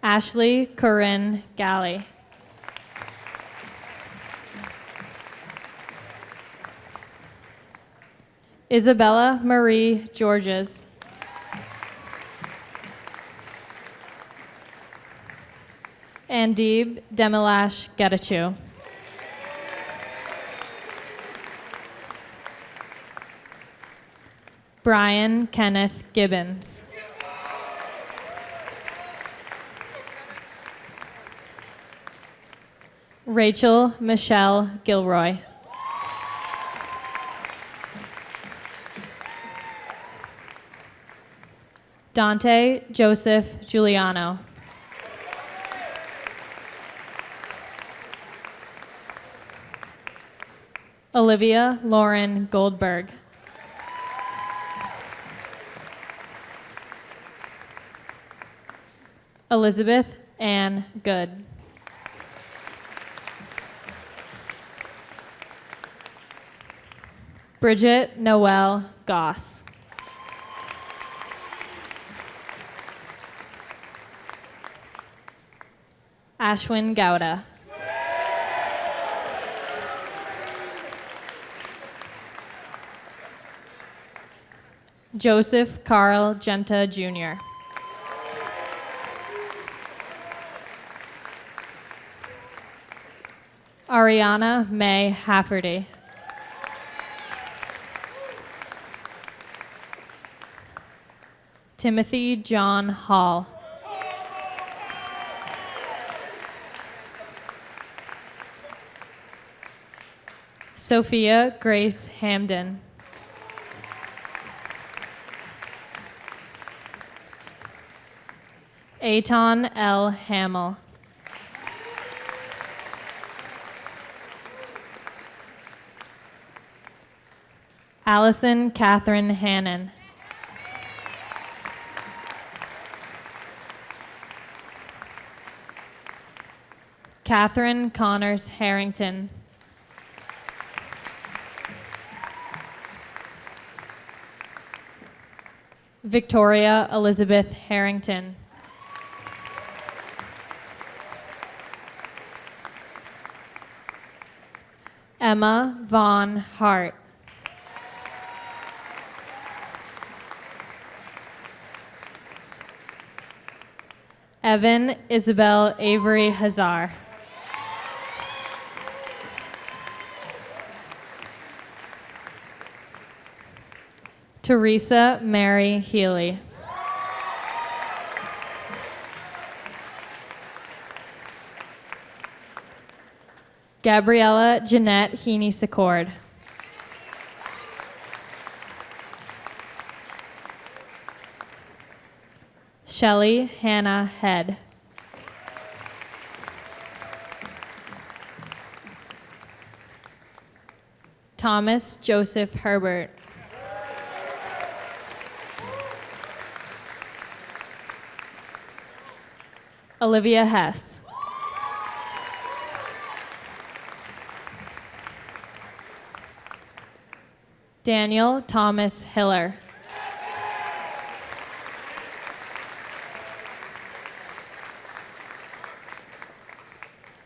Ashley Corinne Galley. Isabella Marie Georges. Andib Demilash Getachew. Brian Kenneth Gibbons. Rachel Michelle Gilroy. Dante Joseph Giuliano. Olivia Lauren Goldberg. Elizabeth Ann Good. Bridget Noel Goss. Ashwin Gowda. Joseph Carl Genta Jr. Ariana May Hafferty. Timothy John Hall. Sophia Grace Hamden. Aton L. Hamill. Allison Catherine Hannon. Catherine Connors Harrington. Victoria Elizabeth Harrington. Emma Vaughn Hart. Evan Isabel Avery Hazar. Teresa Mary Healy. Gabriella Jeanette Heaney Secord. Shelley Hannah Head. Thomas Joseph Herbert. Olivia Hess. Daniel Thomas Hiller.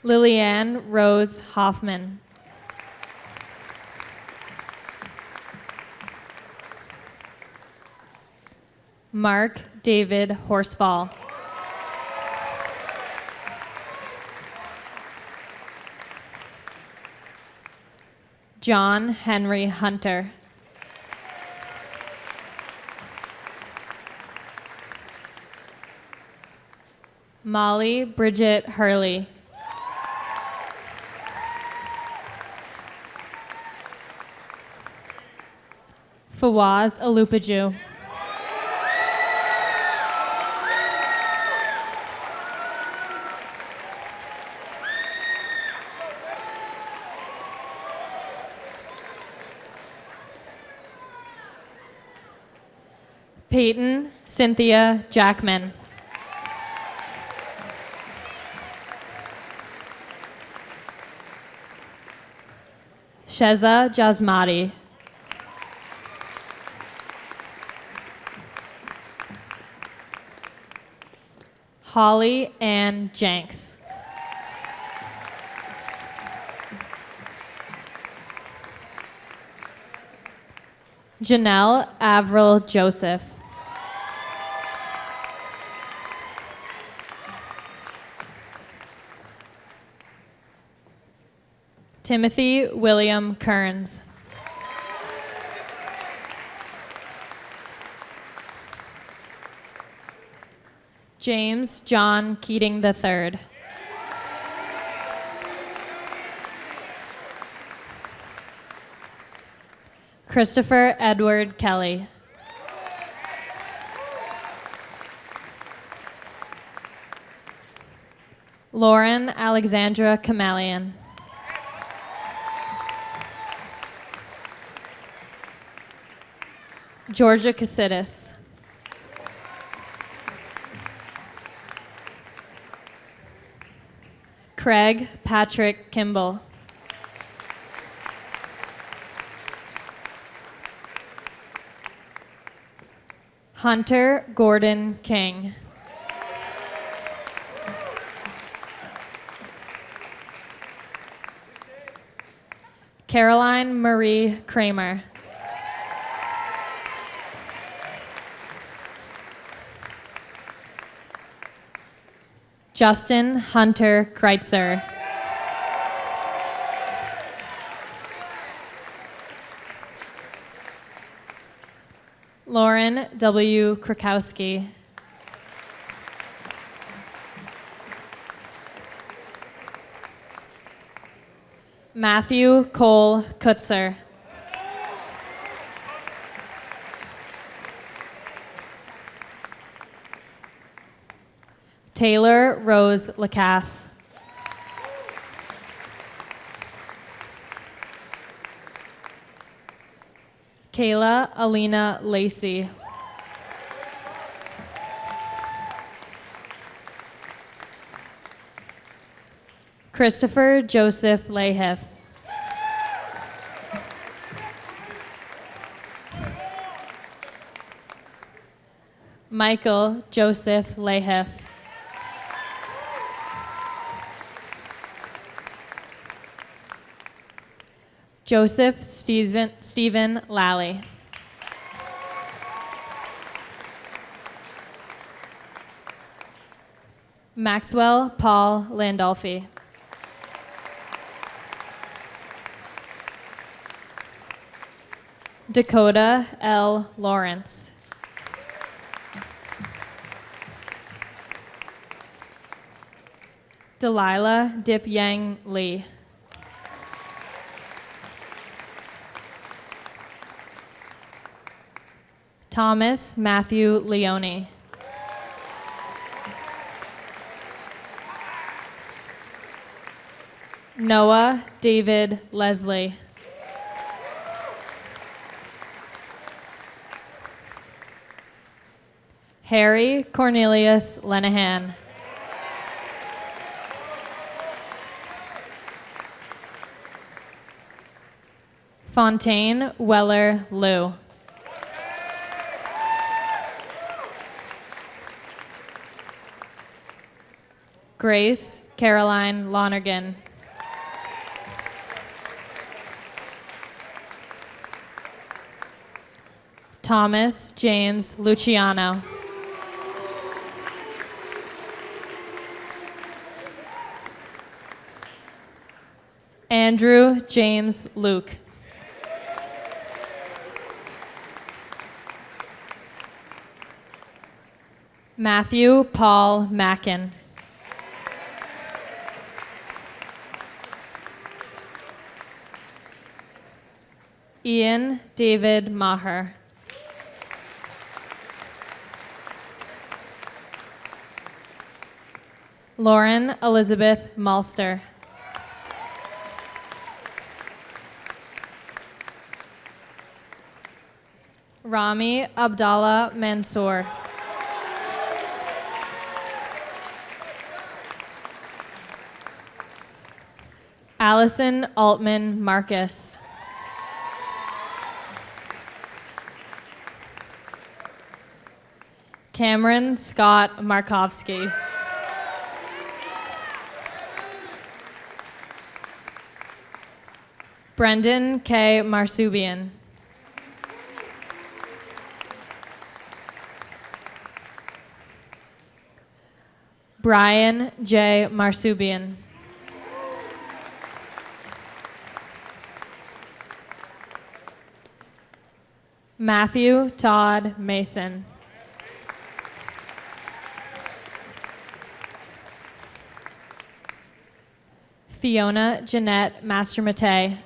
Lillianne Rose Hoffman. Mark David Horsfall. John Henry Hunter. Molly Bridget Hurley. Fawaz Alupaju. Peyton Cynthia Jackman. Sheza Jasmati. Holly Ann Jenks. Janelle Avril Joseph. Timothy William Kearns. James John Keating III. Christopher Edward Kelly. Lauren Alexandra Kamalian. Georgia Casidis. Craig Patrick Kimball. Hunter Gordon King. Caroline Marie Kramer. Justin Hunter Kreitzer. Lauren W. Krakowski. Matthew Cole Kutzer. Taylor Rose Lacasse. Kayla Alina Lacey. Christopher Joseph Lahiff. Michael Joseph Lahiff. Joseph Stephen Lally. Maxwell Paul Landolfi. Dakota L. Lawrence. Delilah Dip Yang Lee. Thomas Matthew Leone. Noah David Leslie. Harry Cornelius Lenehan. Fontaine Weller Liu. Grace Caroline Lonergan. Thomas James Luciano. Andrew James Luke. Matthew Paul Mackin. Ian David Maher. Lauren Elizabeth Malster. Rami Abdallah Mansour. Allison Altman Marcus. Cameron Scott Markovsky. Brendan K. Marsubian. Brian J. Marsubian. Matthew Todd Mason. Fiona Jeanette Mastermate.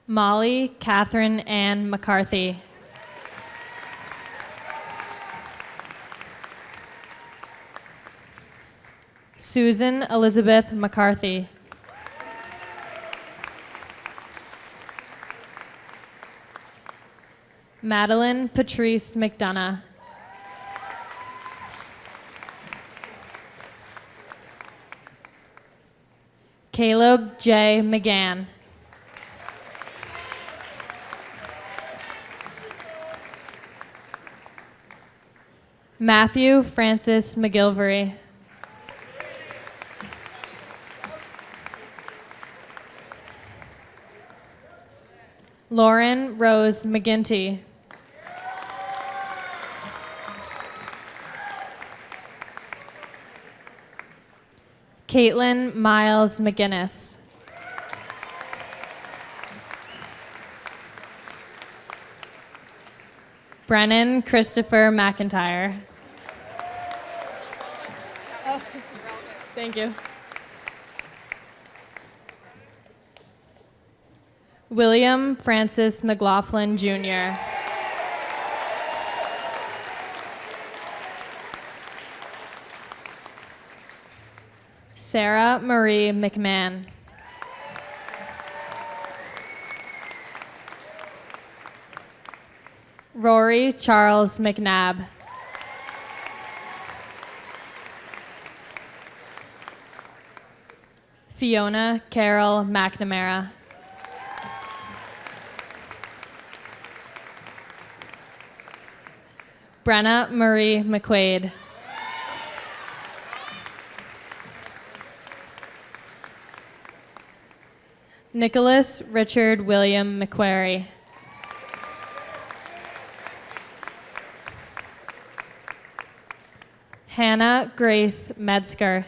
Molly Catherine Ann McCarthy. Susan Elizabeth McCarthy. Madeline Patrice McDonough. Caleb J. McGann. Matthew Francis McGilvery. Lauren Rose McGinty. Caitlin Miles McGinnis. Brennan Christopher McIntyre. Oh, thank you. William Francis McLaughlin, Jr. Sarah Marie McMahon. Rory Charles McNabb. Fiona Carol McNamara. Brenna Marie McQuaid. Nicholas Richard William McQuarrie. Hannah Grace Metzger.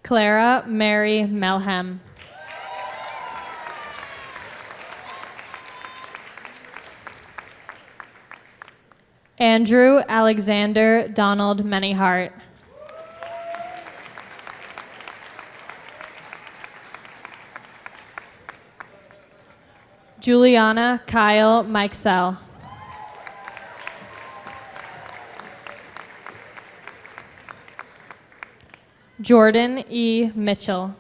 Clara Mary Melham. Andrew Alexander Donald Manyhart. Juliana Kyle Mikesell. Jordan E. Mitchell.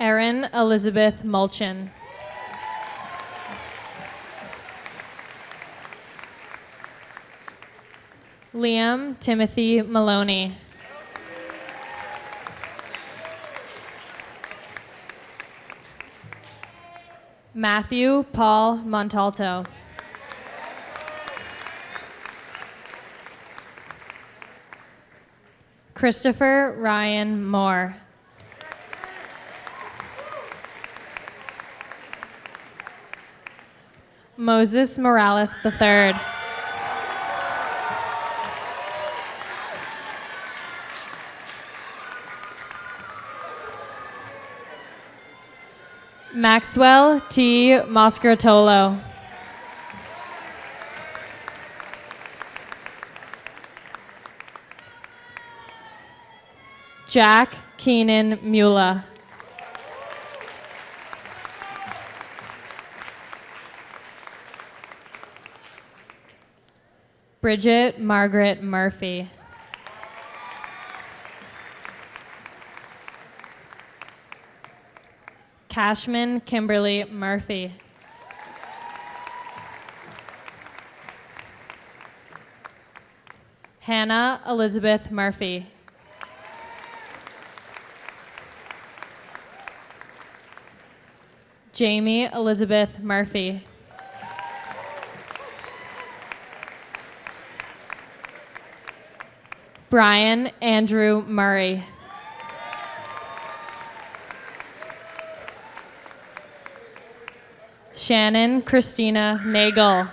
Erin Elizabeth Mulchin. Liam Timothy Maloney. Matthew Paul Montalto. Christopher Ryan Moore. Moses Morales III. Maxwell T. Moscratolo. Jack Keenan Mula. Bridget Margaret Murphy. Cashman Kimberly Murphy. Hannah Elizabeth Murphy. Jamie Elizabeth Murphy. Brian Andrew Murray. Shannon Christina Nagel.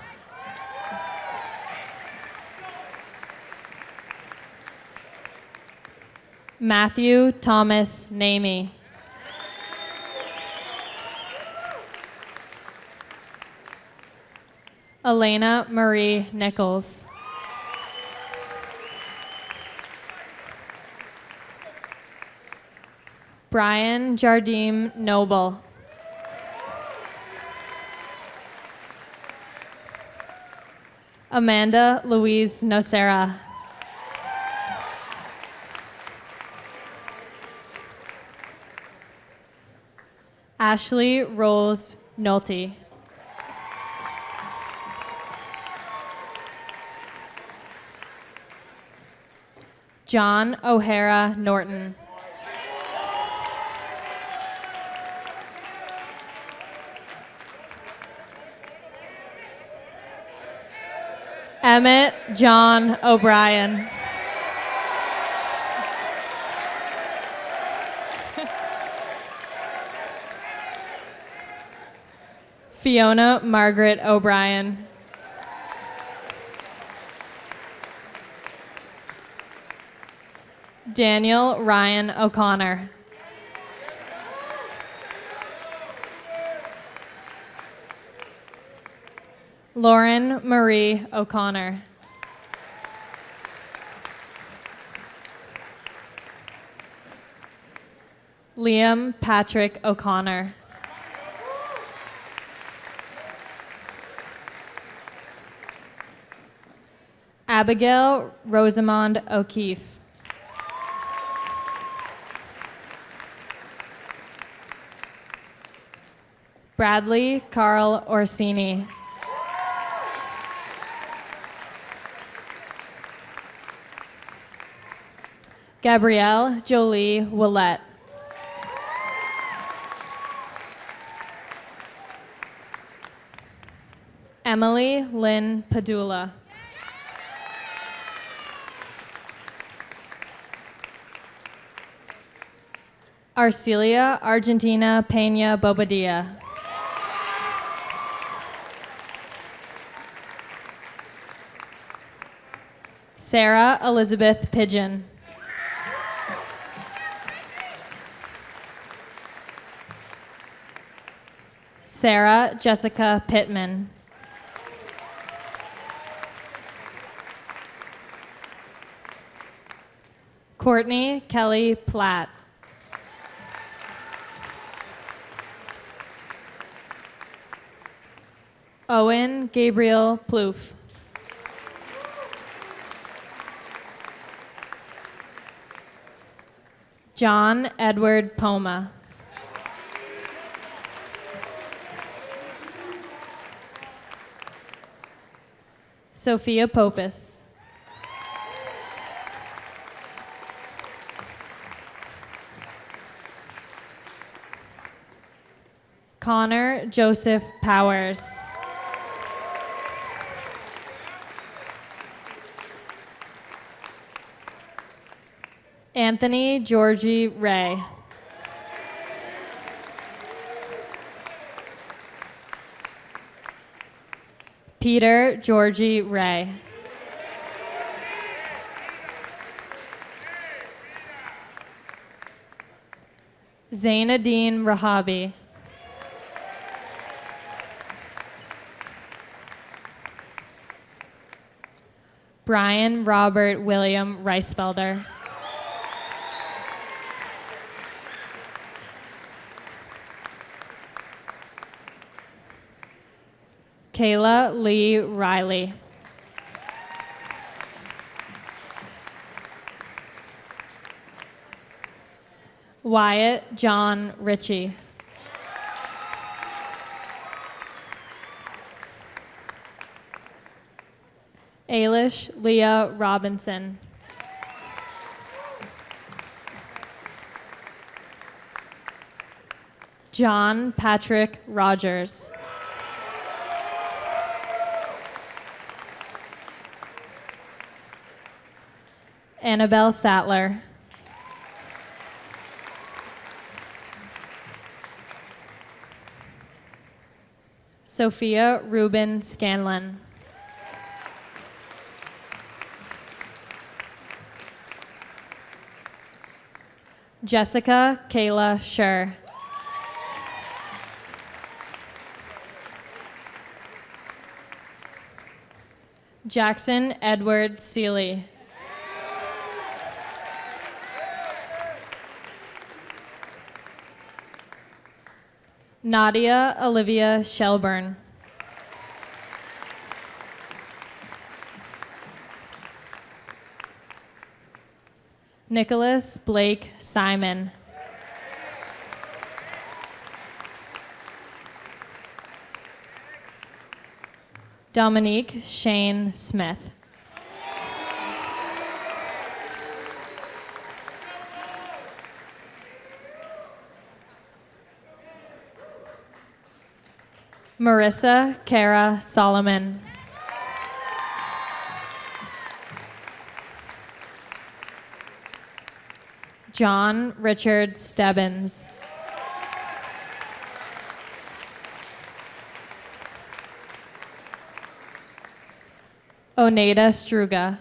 Matthew Thomas Namey. Elena Marie Nichols. Brian Jardin Noble. Amanda Louise Nocera. Ashley Rose Nolte. John O'Hara Norton. Emmett John O'Brien. Fiona Margaret O'Brien. Daniel Ryan O'Connor. Lauren Marie O'Connor. Liam Patrick O'Connor. Abigail Rosamond O'Keefe. Bradley Carl Orsini. Gabrielle Jolie Willette. Emily Lynn Padula. Arcelia Argentina Peña Bobadilla. Sarah Elizabeth Pigeon. Sarah Jessica Pittman. Courtney Kelly Platt. Owen Gabriel Plouffe. John Edward Poma. Sophia Popus. Connor Joseph Powers. Anthony Georgie Ray. Peter Georgie Ray. Zainadine Rahabi. Brian Robert William Reisfelder. Kayla Lee Riley. Wyatt John Ritchie. Ailish Leah Robinson. John Patrick Rogers. Annabelle Sattler. Sophia Rubin Scanlon. Jessica Kayla Scher. Jackson Edward Seeley. Nadia Olivia Shelburne. Nicholas Blake Simon. Dominique Shane Smith. Marissa Kara Solomon. John Richard Stebbins. Oneida Struga.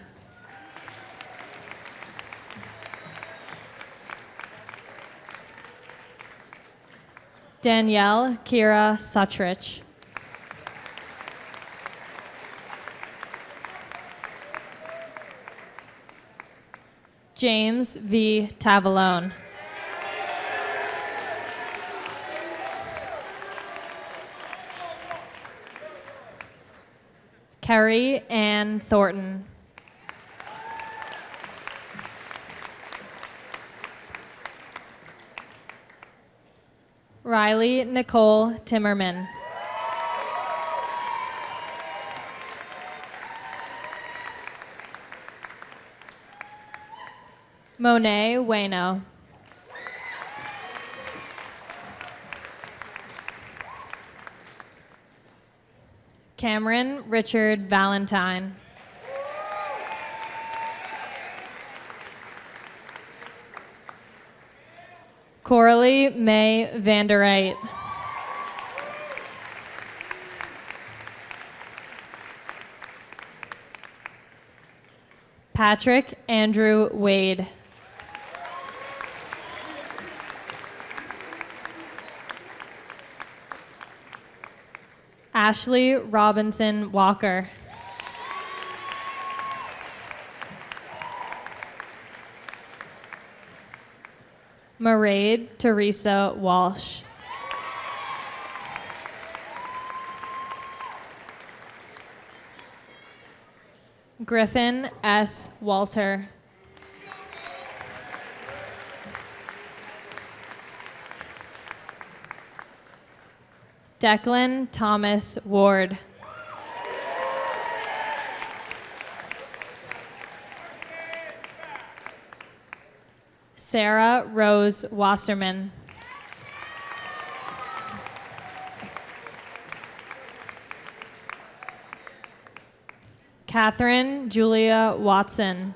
Danielle Kira Sutrich. James V. Tavalone. Kerry Ann Thornton. Riley Nicole Timmerman. Monet Wayno. Cameron Richard Valentine. Coralie May Vandereit. Patrick Andrew Wade. Ashley Robinson Walker. Mairead Teresa Walsh. Griffin S. Walter. Declan Thomas Ward. Sarah Rose Wasserman. Catherine Julia Watson.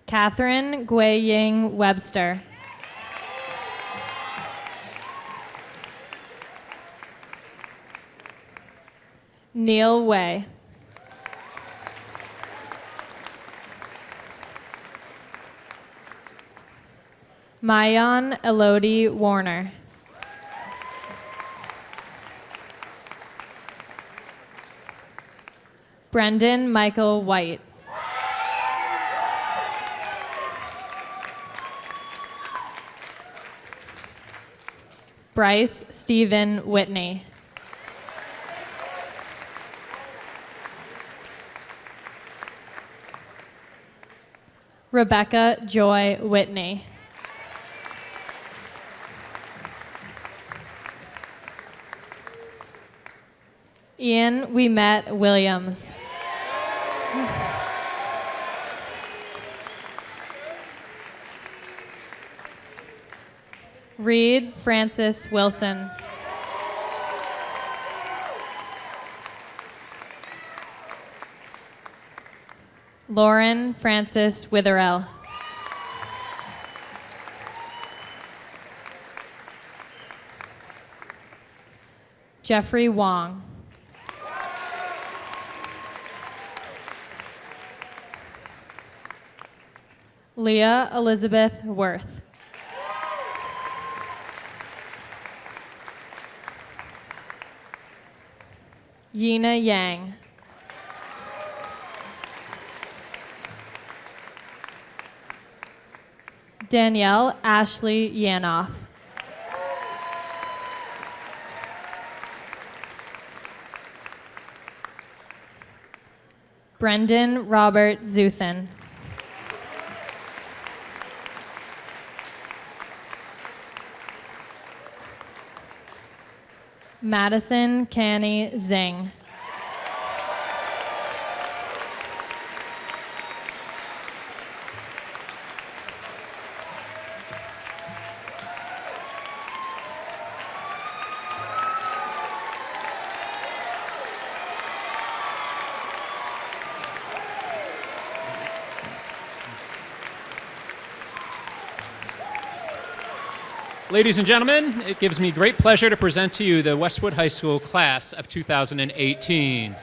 Catherine Gui Ying Webster. Neil Way. Mayan Elodie Warner. Brendan Michael White. Bryce Stephen Whitney. Rebecca Joy Whitney. Ian We Met Williams. Reed Francis Wilson. Lauren Francis Witherell. Jeffrey Wong. Leah Elizabeth Worth. Yina Yang. Danielle Ashley Yanoff. Brendan Robert Zuthan. Madison Canny Zing. Ladies and gentlemen, it gives me great pleasure to present to you the Westwood High School Class of 2018.